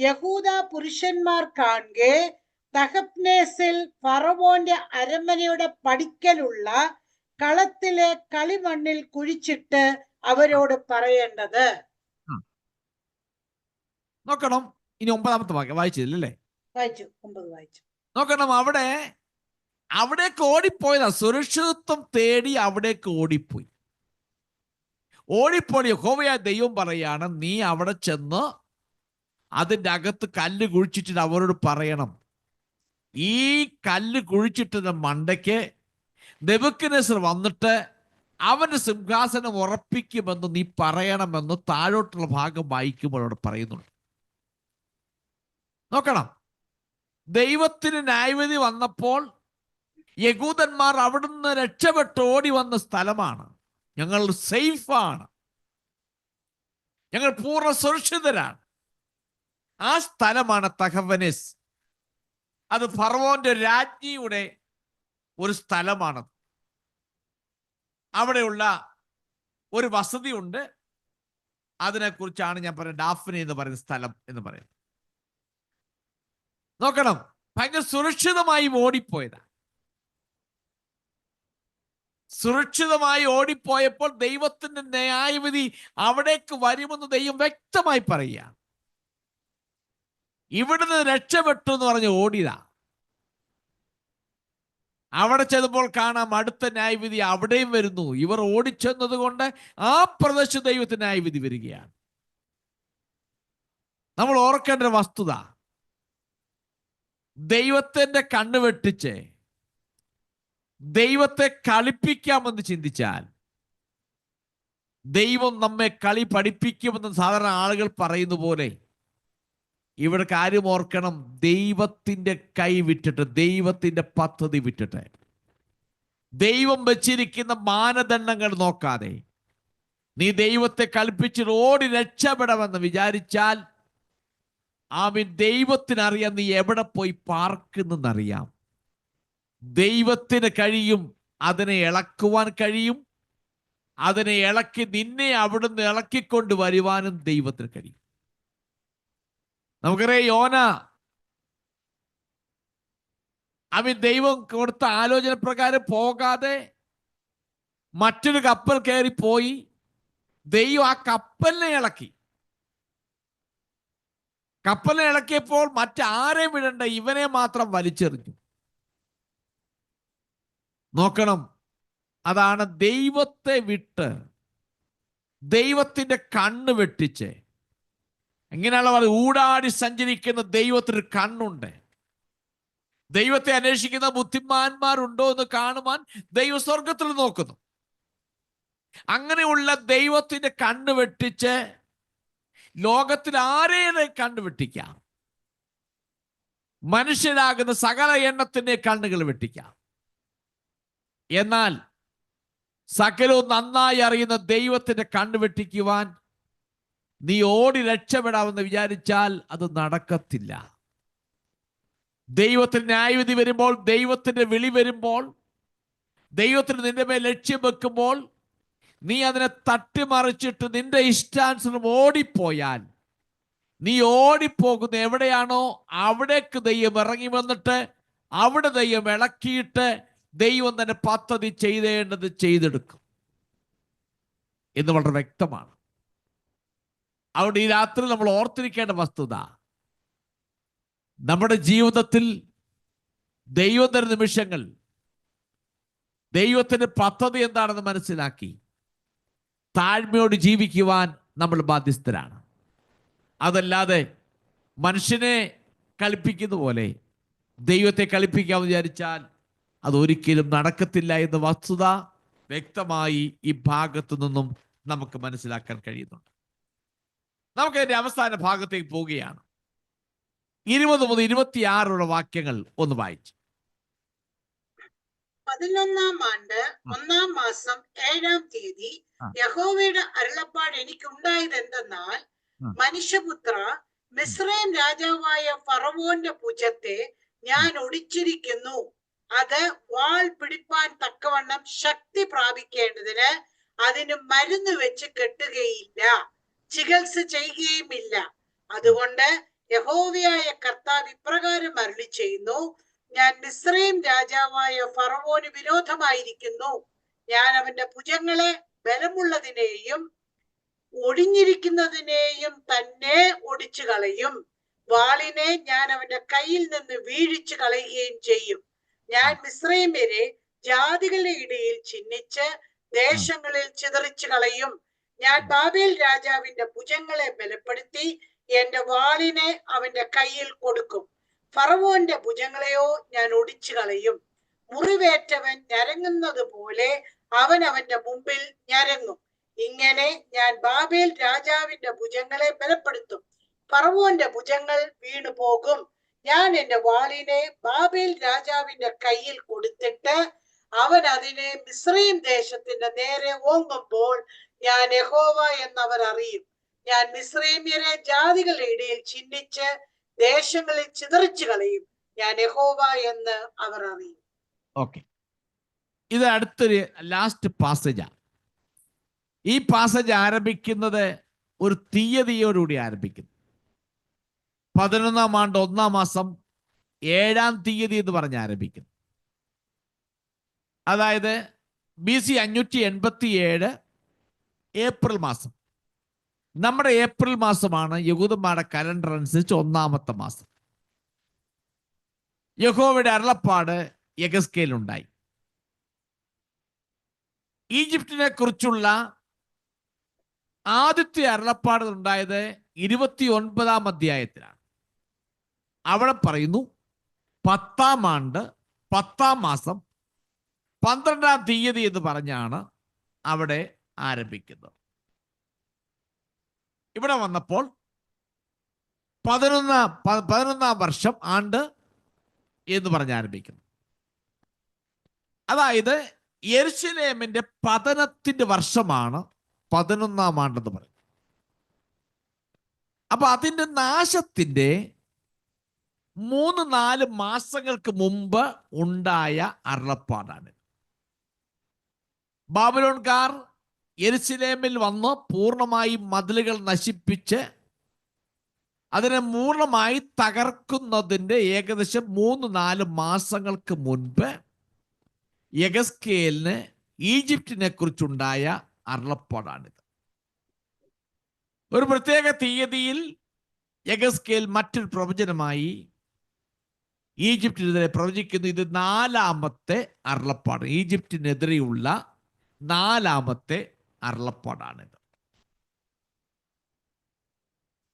യഹൂദ പുരുഷന്മാർ കാണെ തഹപ്നേസിൽ ഫറവോന്റെ അരമനയുടെ പടിക്കലുള്ള കളത്തിലെ കളിമണ്ണിൽ കുഴിച്ചിട്ട് അവരോട് പറയേണ്ടത്. നോക്കണം, ഇനി 9-ാമത്തെ വാക്യം വായിച്ചില്ലേ? വായിച്ചു, 9 വായിച്ചു. നോക്കണം, അവിടേക്ക് ഓടിപ്പോയതാ. സുരക്ഷിതത്വം തേടി അവിടേക്ക് ഓടിപ്പോയി. യഹോവയായ ദൈവം പറയാണ്, നീ അവിടെ ചെന്ന് അതിൻ്റെ അകത്ത് കല്ല് കുഴിച്ചിട്ട് അവരോട് പറയണം, ഈ കല്ല് കുഴിച്ചിട്ട മണ്ടയ്ക്ക് നെബൂഖദ്നേസർ വന്നിട്ട് അവന്റെ സിംഹാസനം ഉറപ്പിക്കുമെന്ന് നീ പറയണമെന്ന് താഴോട്ടുള്ള ഭാഗം വായിക്കുമ്പോൾ അവിടെ പറയുന്നുണ്ട്. നോക്കണം, ദൈവത്തിന് ന്യായവിധി വന്നപ്പോൾ യഹൂദന്മാർ അവിടുന്ന് രക്ഷപ്പെട്ട് ഓടി വന്ന സ്ഥലമാണ്. ഞങ്ങൾ സേഫാണ്, ഞങ്ങൾ പൂർണ്ണ സുരക്ഷിതരാണ്. ആ സ്ഥലമാണ് തഹഫനേസ്. അത് ഫറവോന്റെ രാജ്ഞിയുടെ ഒരു സ്ഥലമാണ്. അവിടെയുള്ള ഒരു വസതി ഉണ്ട്. അതിനെക്കുറിച്ചാണ് ഞാൻ പറയുന്നത് ഡാഫ്നെ എന്ന് പറയുന്ന സ്ഥലം എന്ന് പറയുന്നത്. നോക്കണം, ഭയങ്കര സുരക്ഷിതമായി ഓടിപ്പോയതാ. സുരക്ഷിതമായി ഓടിപ്പോയപ്പോൾ ദൈവത്തിന്റെ ന്യായവിധി അവിടേക്ക് വരുമെന്ന് ദൈവം വ്യക്തമായി പറയുക. ഇവിടുന്ന് രക്ഷപ്പെട്ടു എന്ന് പറഞ്ഞ് ഓടിയതാ. അവിടെ ചെന്നപ്പോൾ കാണാം അടുത്ത ന്യായവിധി അവിടെയും വരുന്നു. ഇവർ ഓടിച്ചെന്നത് കൊണ്ട് ആ പ്രദേശത്ത് ദൈവത്തിന് ന്യായവിധി വരികയാണ്. നമ്മൾ ഓർക്കേണ്ട ഒരു വസ്തുത, ദൈവത്തിന്റെ കണ്ണ് വെട്ടിച്ച് ദൈവത്തെ കളിപ്പിക്കാമെന്ന് ചിന്തിച്ചാൽ ദൈവം നമ്മെ കളി പഠിപ്പിക്കുമെന്ന് സാധാരണ ആളുകൾ പറയുന്ന പോലെ ഇവിടെ കാര്യം ഓർക്കണം. ദൈവത്തിന്റെ കൈ വിട്ടിട്ട്, ദൈവത്തിന്റെ പദ്ധതി വിട്ടിട്ട്, ദൈവം വെച്ചിരിക്കുന്ന മാനദണ്ഡങ്ങൾ നോക്കാതെ നീ ദൈവത്തെ കൽപ്പിച്ചിട്ട് ഓടി രക്ഷപ്പെടാമെന്ന് വിചാരിച്ചാൽ ദൈവത്തിനറിയാം നീ എവിടെ പോയി പാർക്കുന്നെന്നറിയാം. ദൈവത്തിന് കഴിയും അതിനെ ഇളക്കുവാൻ കഴിയും. അതിനെ ഇളക്കി നിന്നെ അവിടുന്ന് ഇളക്കിക്കൊണ്ട് വരുവാനും ദൈവത്തിന് കഴിയും. നമുക്കറിയാം, യോന ദൈവം കൊടുത്ത ആലോചന പ്രകാരം പോകാതെ മറ്റൊരു കപ്പൽ കയറി പോയി. ദൈവം ആ കപ്പലിനെ ഇളക്കി. കപ്പലിനെ ഇളക്കിയപ്പോൾ മറ്റാരെയും വിടണ്ട, ഇവനെ മാത്രം വലിച്ചെറിഞ്ഞു. നോക്കണം, അതാണ് ദൈവത്തെ വിട്ട് ദൈവത്തിന്റെ കണ്ണ് വെട്ടിച്ച്. എങ്ങനെയുള്ള ഊടാടി സഞ്ചരിക്കുന്ന ദൈവത്തിന് കണ്ണുണ്ട്. ദൈവത്തെ അന്വേഷിക്കുന്ന ബുദ്ധിമാന്മാരുണ്ടോ എന്ന് കാണുവാൻ ദൈവം സ്വർഗത്തിൽ നോക്കുന്നു. അങ്ങനെയുള്ള ദൈവത്തിന്റെ കണ്ണ് വെട്ടിച്ച് ലോകത്തിൽ ആരെയും കണ്ണ് വെട്ടിക്കാം. മനുഷ്യരാകുന്ന സകല എണ്ണത്തിന്റെ കണ്ണുകൾ വെട്ടിക്കാം. എന്നാൽ സകലവും നന്നായി അറിയുന്ന ദൈവത്തിന്റെ കണ്ണ് വെട്ടിക്കുവാൻ നീ ഓടി രക്ഷപ്പെടാമെന്ന് വിചാരിച്ചാൽ അത് നടക്കത്തില്ല. ദൈവത്തിന് ന്യായവിധി വരുമ്പോൾ, ദൈവത്തിന്റെ വിളി വരുമ്പോൾ, ദൈവത്തിന് നിന്റെ മേൽ ലക്ഷ്യം വെക്കുമ്പോൾ നീ അതിനെ തട്ടിമറിച്ചിട്ട് നിന്റെ ഇഷ്ടാനുസരണം ഓടിപ്പോയാൽ, നീ ഓടിപ്പോകുന്ന എവിടെയാണോ അവിടേക്ക് ദൈവം ഇറങ്ങി വന്നിട്ട് അവിടെ ദൈവം ഇളക്കിയിട്ട് ദൈവം തന്നെ പദ്ധതി ചെയ്തേണ്ടത് ചെയ്തെടുക്കും എന്ന് വളരെ വ്യക്തമാണ്. അവിടെ ഈ രാത്രി നമ്മൾ ഓർത്തിരിക്കേണ്ട വസ്തുത, നമ്മുടെ ജീവിതത്തിൽ ദൈവം തരുന്ന നിമിഷങ്ങൾ ദൈവത്തിന്റെ പദ്ധതി എന്താണെന്ന് മനസ്സിലാക്കി താഴ്മയോട് ജീവിക്കുവാൻ നമ്മൾ ബാധ്യസ്ഥരാണ്. അതല്ലാതെ മനുഷ്യനെ കളിപ്പിക്കുന്ന പോലെ ദൈവത്തെ കളിപ്പിക്കാമെന്ന് വിചാരിച്ചാൽ അതൊരിക്കലും നടക്കത്തില്ല എന്ന വസ്തുത വ്യക്തമായി ഈ ഭാഗത്തു നിന്നും നമുക്ക് മനസ്സിലാക്കാൻ കഴിയുന്നുണ്ട്. നമുക്ക് അതിന്റെ അവസാന ഭാഗത്തേക്ക് പോവുകയാണ്. 20 മുതൽ 26 വാക്യങ്ങൾ ഒന്ന് വായിച്ചു. 11-ാം ആണ്ട് 1-ാം മാസം 7-ാം തീയതി യഹോവയുടെ അരുളപ്പാട് എനിക്കുണ്ടായത് എന്തെന്നാൽ, മനുഷ്യപുത്ര, മിസ്രയീം രാജാവായ ഫറവോന്റെ ഭുജത്തെ ഞാൻ ഒടിച്ചിരിക്കുന്നു. അത് വാൾ പിടിപ്പാൻ തക്കവണ്ണം ശക്തി പ്രാപിക്കേണ്ടതിന് അതിന് മരുന്ന് വെച്ച് കെട്ടുകയില്ല, ചികിത്സ ചെയ്യുകയുമില്ല. അതുകൊണ്ട് യഹോവയായ കർത്താവ് ഇപ്രകാരം അരുളി ചെയ്യുന്നു, ഞാൻ മിസ്രയീം രാജാവായ ഫറവോന് വിരോധമായിരിക്കുന്നു. ഞാൻ അവന്റെ ഭുജങ്ങളെ ബലമുള്ളതിനെയും ഒടിഞ്ഞിരിക്കുന്നതിനെയും തന്നെ ഒടിച്ചു കളയും. വാളിനെ ഞാൻ അവന്റെ കയ്യിൽ നിന്ന് വീഴിച്ചു കളയുകയും ചെയ്യും. ഞാൻ മിസ്രയീമ്യരെ ജാതികളുടെ ഇടയിൽ ചിഹ്നിച്ച് ദേശങ്ങളിൽ ചിതറിച്ചു കളയും. ഞാൻ ബാബേൽ രാജാവിന്റെ ഭുജങ്ങളെ ബലപ്പെടുത്തി എന്റെ വാളിനെ അവന്റെ കയ്യിൽ കൊടുക്കും. ഫറവോന്റെ ഭുജങ്ങളെയോ ഞാൻ ഒടിച്ചു കളയും. മുറിവേറ്റവൻ ഞരങ്ങുന്നത് പോലെ അവൻ അവന്റെ മുമ്പിൽ ഞരങ്ങും. ഇങ്ങനെ ഞാൻ ബാബേൽ രാജാവിന്റെ ഭുജങ്ങളെ ബലപ്പെടുത്തും. ഫറവോന്റെ ഭുജങ്ങൾ വീണു പോകും. ഞാൻ എന്റെ വാളിനെ ബാബേൽ രാജാവിന്റെ കയ്യിൽ കൊടുത്തിട്ട് അവൻ അതിനെ മിസ്രയീം ദേശത്തിന്റെ നേരെ ഓങ്ങുമ്പോൾ ഞാൻ യഹോവ എന്നവർ അറിയും. ഞാൻ മിസ്രയീമ്യരെ ജാതികളുടെ ഇടയിൽ ചിഹ്നിച്ച് ദേശങ്ങളിൽ ചിതറിച്ചു കളയും. ഞാൻ യഹോവ എന്ന് അവർ അറിയും. ഓക്കെ, ഇത് അടുത്തൊരു ലാസ്റ്റ് പാസേജാണ്. ഈ പാസേജ് ആരംഭിക്കുന്നത് ഒരു തീയതിയോടുകൂടി ആരംഭിക്കുന്നു. 11-ാം ആണ്ട് 1-ാം മാസം 7-ാം തീയതി എന്ന് പറഞ്ഞ് ആരംഭിക്കുന്നു. അതായത് BC 587 ഏപ്രിൽ മാസം. നമ്മുടെ ഏപ്രിൽ മാസമാണ് യഹൂദന്മാരുടെ കലണ്ടർ അനുസരിച്ച് 1-ാമത്തെ മാസം. യഹോവയുടെ അരുളപ്പാട് യെഹെസ്കേലിനുണ്ടായി. ഈജിപ്തിനെ കുറിച്ചുള്ള ആദ്യത്തെ അരുളപ്പാട് ഉണ്ടായത് 29-ാം അധ്യായത്തിലാണ്. അവിടെ പറയുന്നു 10-ാം ആണ്ട് 10-ാം മാസം 12-ാം തീയതി എന്ന് പറഞ്ഞാണ് അവിടെ ആരംഭിക്കുന്നത്. ഇവിടെ വന്നപ്പോൾ 11-ാം വർഷം ആണ്ട് എന്ന് പറഞ്ഞ് ആരംഭിക്കുന്നു. അതായത് യെരുശലേമിന്റെ പതനത്തിന്റെ വർഷമാണ് 11-ാം ആണ്ടെന്ന് പറയും. അപ്പൊ അതിന്റെ നാശത്തിന്റെ 3-4 മാസങ്ങൾക്ക് മുമ്പ് ഉണ്ടായ അരുളപ്പാടാണ്. ബാബിലോൺകാർ യെരുശലേമിൽ വന്ന് പൂർണ്ണമായി മതിലുകൾ നശിപ്പിച്ച് അതിനെ പൂർണ്ണമായി തകർക്കുന്നതിന്റെ ഏകദേശം 3-4 മാസങ്ങൾക്ക് മുൻപ് യെഹെസ്കേലിന് ഈജിപ്തിനെ കുറിച്ചുണ്ടായ അരുളപ്പാടാണിത്. ഒരു പ്രത്യേക തീയതിയിൽ യെഹെസ്കേൽ മറ്റൊരു പ്രവചനമായി ഈജിപ്തിനെതിരെ പ്രവചിക്കുന്നു. ഇത് 4-ാമത്തെ അരുളപ്പാട്, ഈജിപ്തിനെതിരെയുള്ള 4-ാമത്തെ അരുളപ്പാടാണിത്.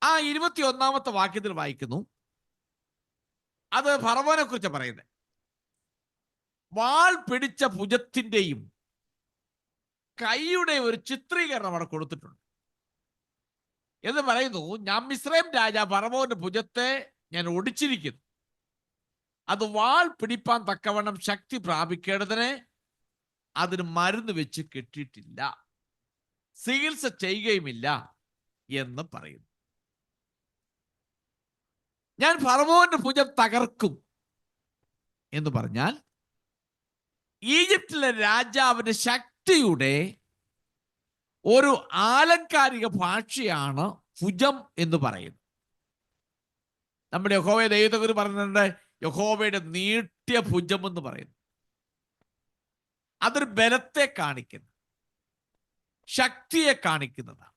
ആ 21-ാമത്തെ വാക്യത്തിൽ വായിക്കുന്നു, അത് ഫറവോനെ കുറിച്ച് പറയുന്നത്. വാൾ പിടിച്ച ഭുജത്തിന്റെയും കൈയുടെ ഒരു ചിത്രീകരണം അവിടെ കൊടുത്തിട്ടുണ്ട് എന്ന് പറയുന്നു. ഞാൻ മിസ്രൈം രാജാ ഫറവോന്റെ ഭുജത്തെ ഞാൻ ഒടിച്ചിരിക്കുന്നു. അത് വാൾ പിടിപ്പാൻ തക്കവണ്ണം ശക്തി പ്രാപിക്കേണ്ടതിന് അതിന് മരുന്ന് വെച്ച് കെട്ടിയിട്ടില്ല, ചികിത്സ ചെയ്യുകയുമില്ല എന്ന് പറയുന്നു. ഞാൻ ഫറവോന്റെ ഭുജം തകർക്കും എന്ന് പറഞ്ഞാൽ ഈജിപ്തിലെ രാജാവിന്റെ ശക്തിയുടെ ഒരു ആലങ്കാരിക ഭാഷയാണ് ഭുജം എന്ന് പറയുന്നത്. നമ്മുടെ യഹോവയെ ദൈവത്തെ പറഞ്ഞിട്ടുണ്ട്, യഹോവയുടെ നീട്ടിയ ഭുജം എന്ന് പറയുന്നു. അതൊരു ബലത്തെ കാണിക്കുന്നു, ശക്തിയെ കാണിക്കുന്നതാണ്.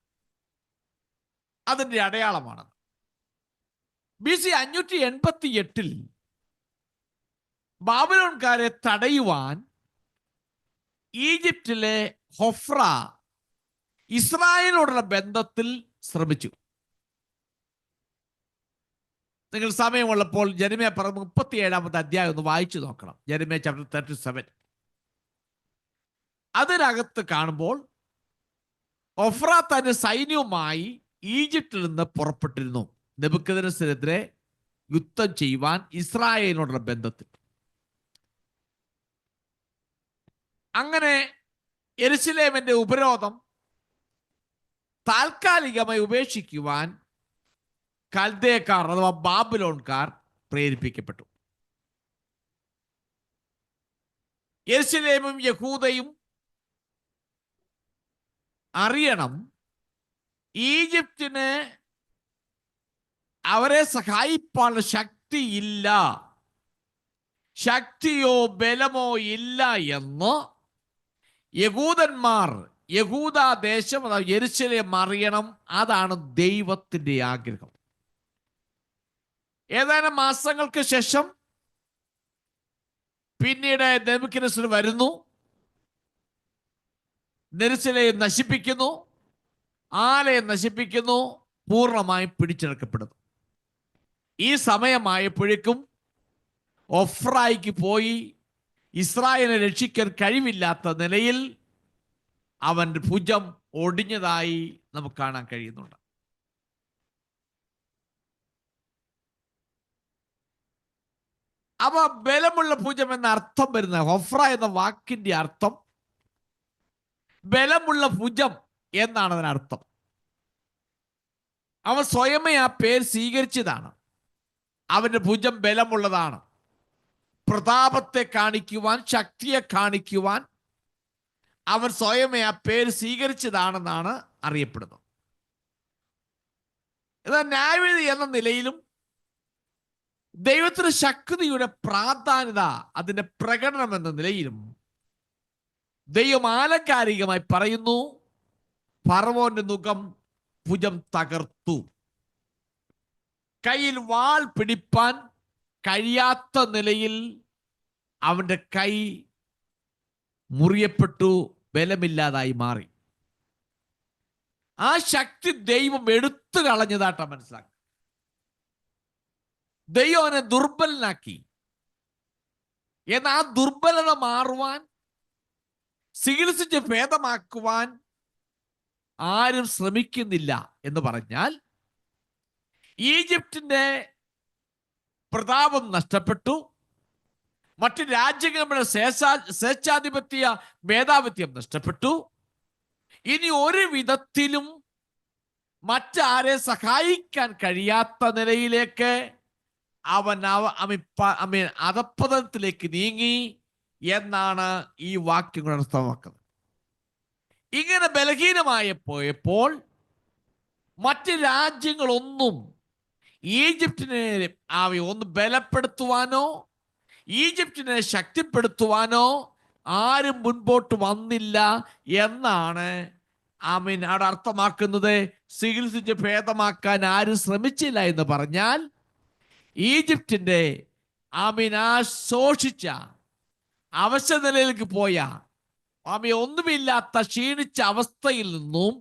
അതിന്റെ അടയാളമാണ്. BC 588 ബാബിലോൺകാരെ തടയുവാൻ ഈജിപ്തിലെ ഹൊഫ്ര ഇസ്രായേലിനോടുള്ള ബന്ധത്തിൽ ശ്രമിച്ചു. നിങ്ങൾ സമയമുള്ളപ്പോൾ ജെരമ്യാ 37-ാമത്തെ അധ്യായം ഒന്ന് വായിച്ചു നോക്കണം. ജെരമ്യാ ചാപ്റ്റർ 37. അതിനകത്ത് കാണുമ്പോൾ ഹൊഫ്ര തന്റെ സൈന്യവുമായി ഈജിപ്തിൽ നിന്ന് പുറപ്പെട്ടിരുന്നു, നെബൂഖദ്നേസറിനെതിരെ യുദ്ധം ചെയ്യുവാൻ ഇസ്രായേലിനോടുള്ള ബന്ധത്തിൽ. അങ്ങനെ യെരുശലേമിന്റെ ഉപരോധം താൽക്കാലികമായി ഉപേക്ഷിക്കുവാൻ കൽദേക്കാർ അഥവാ ബാബിലോൺകാർ പ്രേരിപ്പിക്കപ്പെട്ടു. യെരുശലേമും യഹൂദയും അറിയണം, ഈജിപ്തിന് അവരെ സഹായിപ്പാനുള്ള ശക്തിയില്ല, ശക്തിയോ ബലമോ ഇല്ല എന്ന് യഹൂദന്മാർ, യഹൂദദേശം അഥവാ യെരുശലേം അറിയണം. അതാണ് ദൈവത്തിന്റെ ആഗ്രഹം. ഏതാനും മാസങ്ങൾക്ക് ശേഷം പിന്നീട് നെബൂഖദ്നേസർ വരുന്നു, യെരുശലേം നശിപ്പിക്കുന്നു, ആലയം നശിപ്പിക്കുന്നു, പൂർണ്ണമായും പിടിച്ചെടുക്കപ്പെടുന്നു. ഈ സമയമായപ്പോഴേക്കും ഒഫ്രായിക്ക് പോയി ഇസ്രായേലിനെ രക്ഷിക്കാൻ കഴിവില്ലാത്ത നിലയിൽ അവന്റെ ഭുജം ഒടിഞ്ഞതായി നമുക്ക് കാണാൻ കഴിയുന്നുണ്ട്. അപ്പൊ ബലമുള്ള ഭുജം എന്ന അർത്ഥം വരുന്ന ഹൊഫ്ര എന്ന വാക്കിന്റെ അർത്ഥം ബലമുള്ള ഭുജം എന്നാണ് അതിനർത്ഥം. അവൻ സ്വയമേ ആ പേര് സ്വീകരിച്ചതാണ്. അവന്റെ ഭുജം ബലമുള്ളതാണ്. പ്രതാപത്തെ കാണിക്കുവാൻ, ശക്തിയെ കാണിക്കുവാൻ അവൻ സ്വയമേ ആ പേര് സ്വീകരിച്ചതാണെന്നാണ് അറിയപ്പെടുന്നത്. എന്നാൽ ന്യായവിധി എന്ന നിലയിലും ദൈവത്തിന്റെ ശക്തിയുടെ പ്രാധാന്യത, അതിന്റെ പ്രകടനം എന്ന നിലയിലും ദൈവം ആലങ്കാരികമായി പറയുന്നു, ഫറവോന്റെ മുഖം ഭുജം തകർത്തു. കയ്യിൽ വാൾ പിടിപ്പാൻ കഴിയാത്ത നിലയിൽ അവന്റെ കൈ മുറിയപ്പെട്ടു, ബലമില്ലാതായി മാറി. ആ ശക്തി ദൈവം എടുത്തു കളഞ്ഞതായിട്ടാ മനസ്സിലാക്കി. ദൈവം അവനെ ദുർബലനാക്കി. എന്നാൽ ആ ദുർബലത മാറുവാൻ, ചികിത്സിച്ച് ഭേദമാക്കുവാൻ ആരും ശ്രമിക്കുന്നില്ല. എന്ന് പറഞ്ഞാൽ ഈജിപ്തിന്റെ പ്രതാപം നഷ്ടപ്പെട്ടു, മറ്റു രാജ്യങ്ങളുടെ സ്വേച്ഛാധിപത്യ മേധാവിത്യം നഷ്ടപ്പെട്ടു. ഇനി ഒരു വിധത്തിലും മറ്റാരെ സഹായിക്കാൻ കഴിയാത്ത നിലയിലേക്ക് അവൻ അധപ്പതനത്തിലേക്ക് നീങ്ങി എന്നാണ് ഈ വാക്യങ്ങൾ അർത്ഥമാക്കുന്നത്. ഇങ്ങനെ ബലഹീനമായി പോയപ്പോൾ മറ്റ് രാജ്യങ്ങളൊന്നും ഈജിപ്തിനെ ഒന്ന് ബലപ്പെടുത്തുവാനോ ഈജിപ്തിനെ ശക്തിപ്പെടുത്തുവാനോ ആരും മുൻപോട്ട് വന്നില്ല എന്നാണ് അവിടെ അർത്ഥമാക്കുന്നത്. ചികിത്സിച്ച് ഭേദമാക്കാൻ ആരും ശ്രമിച്ചില്ല എന്ന് പറഞ്ഞാൽ ഈജിപ്തിന്റെ ആ ശോഷിച്ച അവശ നിലയിലേക്ക് പോയ ഒന്നുമില്ലാത്ത ക്ഷീണിച്ച അവസ്ഥയിൽ നിന്നും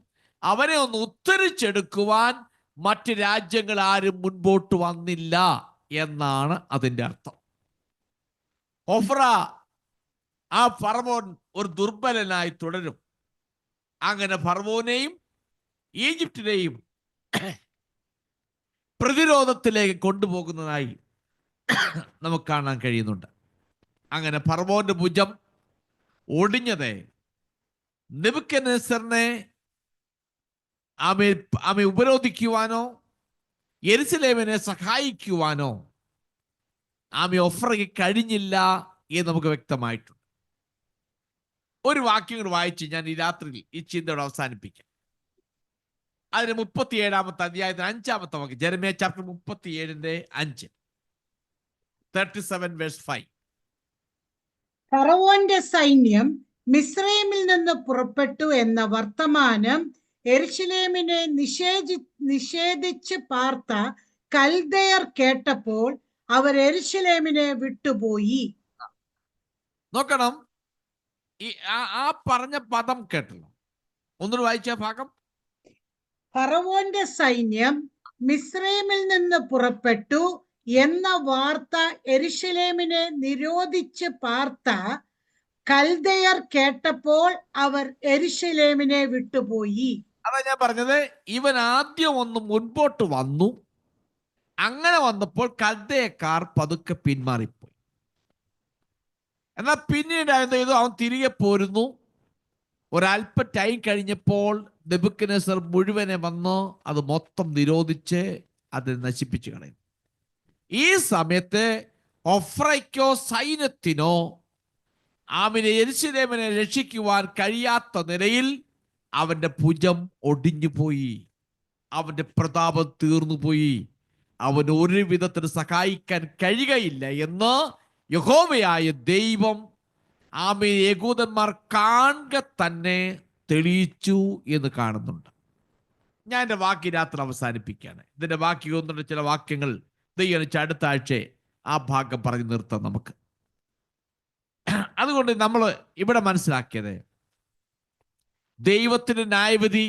അവനെ ഒന്ന് ഉദ്ധരിച്ചെടുക്കുവാൻ മറ്റ് രാജ്യങ്ങൾ ആരും മുൻപോട്ട് വന്നില്ല എന്നാണ് അതിൻ്റെ അർത്ഥം. ഒഫ്ര ആ ഫറവോൻ ഒരു ദുർബലനായി തുടരും. അങ്ങനെ ഫറവോനെയും ഈജിപ്തിനെയും പ്രതിരോധത്തിലേക്ക് കൊണ്ടുപോകുന്നതായി നമുക്ക് കാണാൻ കഴിയുന്നുണ്ട്. അങ്ങനെ ഫറവോന്റെ ഭുജം ഒടിഞ്ഞത് നെബൂഖദ്നേസറിനെ ഉപരോധിക്കുവാനോ യെരുശലേമിനെ സഹായിക്കുവാനോ ഒഫ്രയ്ക്ക് കഴിഞ്ഞില്ല എന്ന് നമുക്ക് വ്യക്തമായിട്ടുണ്ട്. ഒരു വാക്യം കൂടി വായിച്ച് ഞാൻ ഈ രാത്രിയിൽ ഈ ചിന്തയോടെ അവസാനിപ്പിക്കാം. അതിന് 37-ാമത്തെ അധ്യായത്തിന് 5-ാമത്തെ വാക്യം, ജെരമ്യാ ചാപ്റ്റർ 37:5, 37:5. ഫറവോന്റെ സൈന്യം മിസ്രൈമിൽ നിന്ന് പുറപ്പെട്ടു എന്ന വർത്തമാനം യെരൂശലേമിനെ നിഷേധിച്ച് പാർത്ത കൽദയർ കേട്ടപ്പോൾ അവർ യെരൂശലേമിനെ വിട്ടുപോയി. നോക്കണം, ആ പറഞ്ഞ പദം കേട്ടല്ലോ, ഒന്നുകൂടി വായിച്ച ഭാഗം. ഫറവോന്റെ സൈന്യം മിസ്രൈമിൽ നിന്ന് പുറപ്പെട്ടു എന്ന വാർത്ത യെരൂശലേമിനെ നിരോധിച്ച് പാർത്ത കൽദയർ കേട്ടപ്പോൾ അവർ യെരൂശലേമിനെ വിട്ടുപോയി. അതാ ഞാൻ പറഞ്ഞത്, ഇവൻ ആദ്യം ഒന്ന് മുൻപോട്ട് വന്നു. അങ്ങനെ വന്നപ്പോൾ കൽദയക്കാർ പതുക്കെ പിന്മാറിപ്പോയി. എന്നാൽ പിന്നീട് എന്ത് ചെയ്തു? അവൻ തിരികെ പോരുന്നു. ഒരല്പ ടൈം കഴിഞ്ഞപ്പോൾ നെബൂഖദ്നേസർ മുഴുവനെ വന്ന് അത് മൊത്തം നിരോധിച്ച് അത് നശിപ്പിച്ചു കളയും. ഈ സമയത്ത് ഒഫ്രയ്ക്കോ സൈന്യത്തിനോ യെരൂശലേമിനെ രക്ഷിക്കുവാൻ കഴിയാത്ത നിലയിൽ അവന്റെ ഭുജം ഒടിഞ്ഞുപോയി, അവന്റെ പ്രതാപം തീർന്നുപോയി, അവന് ഒരു വിധത്തിന് സഹായിക്കാൻ കഴിയുകയില്ല എന്ന് യഹോവയായ ദൈവം യഹൂദന്മാർ കാണുക തന്നെ തെളിയിച്ചു എന്ന് കാണുന്നുണ്ട്. ഞാൻ എൻ്റെ വാക്യ രാത്രി അവസാനിപ്പിക്കുകയാണ്. ഇതിന്റെ ബാക്കി ഒന്നുണ്ട് ചില വാക്യങ്ങൾ ദൈവം അടുത്ത ആഴ്ച ആ ഭാഗം പറഞ്ഞു നിർത്താം നമുക്ക്. അതുകൊണ്ട് നമ്മൾ ഇവിടെ മനസ്സിലാക്കിയത്, ദൈവത്തിന്റെ ന്യായവിധി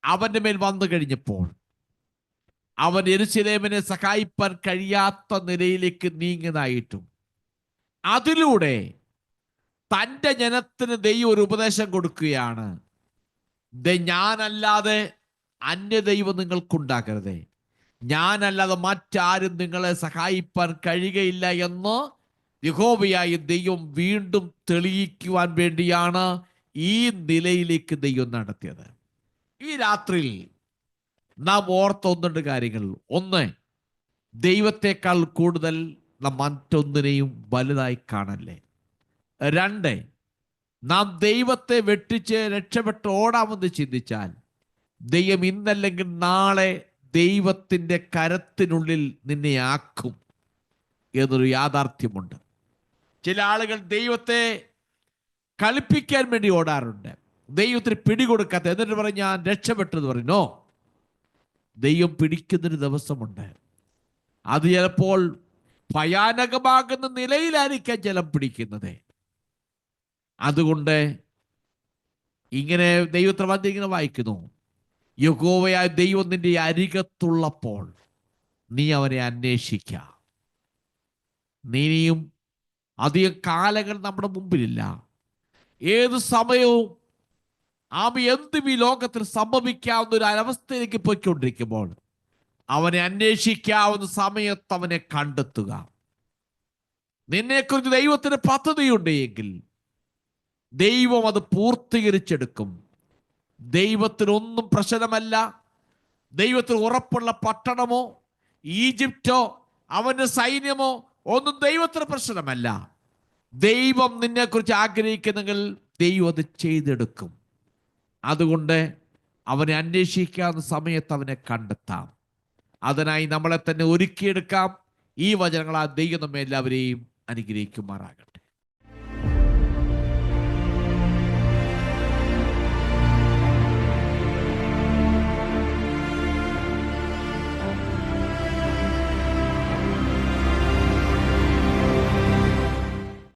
അവന്റെ മേൽ വന്നു കഴിഞ്ഞപ്പോൾ അവൻ യെരൂശലേമിനെ സഹായിപ്പാൻ കഴിയാത്ത നിലയിലേക്ക് നീങ്ങുന്നതായിട്ടും അതിലൂടെ തൻ്റെ ജനത്തിന് ദൈവം ഒരു ഉപദേശം കൊടുക്കുകയാണ്. ഞാനല്ലാതെ അന്യ ദൈവം നിങ്ങൾക്കുണ്ടാകരുത്, ഞാനല്ലാതെ മറ്റാരും നിങ്ങളെ സഹായിപ്പാൻ കഴിയുകയില്ല എന്ന് യഹോവയായ ദൈവം വീണ്ടും തെളിയിക്കുവാൻ വേണ്ടിയാണ് ഈ നിലയിലേക്ക് ദൈവം നടത്തിയത്. ഈ രാത്രിയിൽ നാം ഓർത്ത ഒന്നുണ്ട് കാര്യങ്ങൾ. ഒന്ന്, ദൈവത്തെക്കാൾ കൂടുതൽ നാം മറ്റൊന്നിനെയും വലുതായി കാണല്ലേ. രണ്ട്, നാം ദൈവത്തെ വെട്ടിച്ച് രക്ഷപ്പെട്ട് ഓടാമെന്ന് ചിന്തിച്ചാൽ ദൈവം ഇന്നല്ലെങ്കിൽ നാളെ ദൈവത്തിൻ്റെ കരത്തിനുള്ളിൽ നിന്നെ ആക്കും എന്നൊരു യാഥാർത്ഥ്യമുണ്ട്. ചില ആളുകൾ ദൈവത്തെ കളിപ്പിക്കാൻ വേണ്ടി ഓടാറുണ്ട്. ദൈവത്തിന് പിടികൊടുക്കാത്ത, എന്നിട്ട് പറയും ഞാൻ രക്ഷപ്പെട്ടെന്ന് പറയുന്നോ. ദൈവം പിടിക്കുന്നൊരു ദിവസമുണ്ട്. അത് ചിലപ്പോൾ ഭയാനകമാകുന്ന നിലയിലായിരിക്കാം ജലം പിടിക്കുന്നത്. അതുകൊണ്ട് ഇങ്ങനെ ദൈവത്തിൽ ഇങ്ങനെ വായിക്കുന്നു, യഹോവയായ ദൈവം നിന്റെ അരികത്തുള്ളപ്പോൾ നീ അവനെ അന്വേഷിക്ക. നീയും അധികം കാലങ്ങൾ നമ്മുടെ മുമ്പിലില്ല. ഏത് സമയവും എന്തും ഈ ലോകത്തിൽ സംഭവിക്കാവുന്ന ഒരു അവസ്ഥയിലേക്ക് പോയിക്കൊണ്ടിരിക്കുമ്പോൾ അവനെ അന്വേഷിക്കാവുന്ന സമയത്ത് അവനെ കണ്ടെത്തുക. നിന്നെക്കുറിച്ച് ദൈവത്തിന് പദ്ധതിയുണ്ട് എങ്കിൽ ദൈവം അത് പൂർത്തീകരിച്ചെടുക്കും. ദൈവത്തിനൊന്നും പ്രശ്നമല്ല. ദൈവത്തിന് ഉറപ്പുള്ള പട്ടണമോ ഈജിപ്റ്റോ അവന്റെ സൈന്യമോ ഒന്നും ദൈവത്തിന് പ്രശ്നമല്ല. ദൈവം നിന്നെക്കുറിച്ച് ആഗ്രഹിക്കുന്നെങ്കിൽ ദൈവം അത് ചെയ്തെടുക്കും. അതുകൊണ്ട് അവനെ അന്വേഷിക്കാവുന്ന സമയത്ത് അവനെ കണ്ടെത്താം. അതിനായി നമ്മളെ തന്നെ ഒരുക്കിയെടുക്കാം. ഈ വചനങ്ങൾ ആ ദൈവം നമ്മെ എല്ലാവരെയും അനുഗ്രഹിക്കുമാറാകട്ടെ.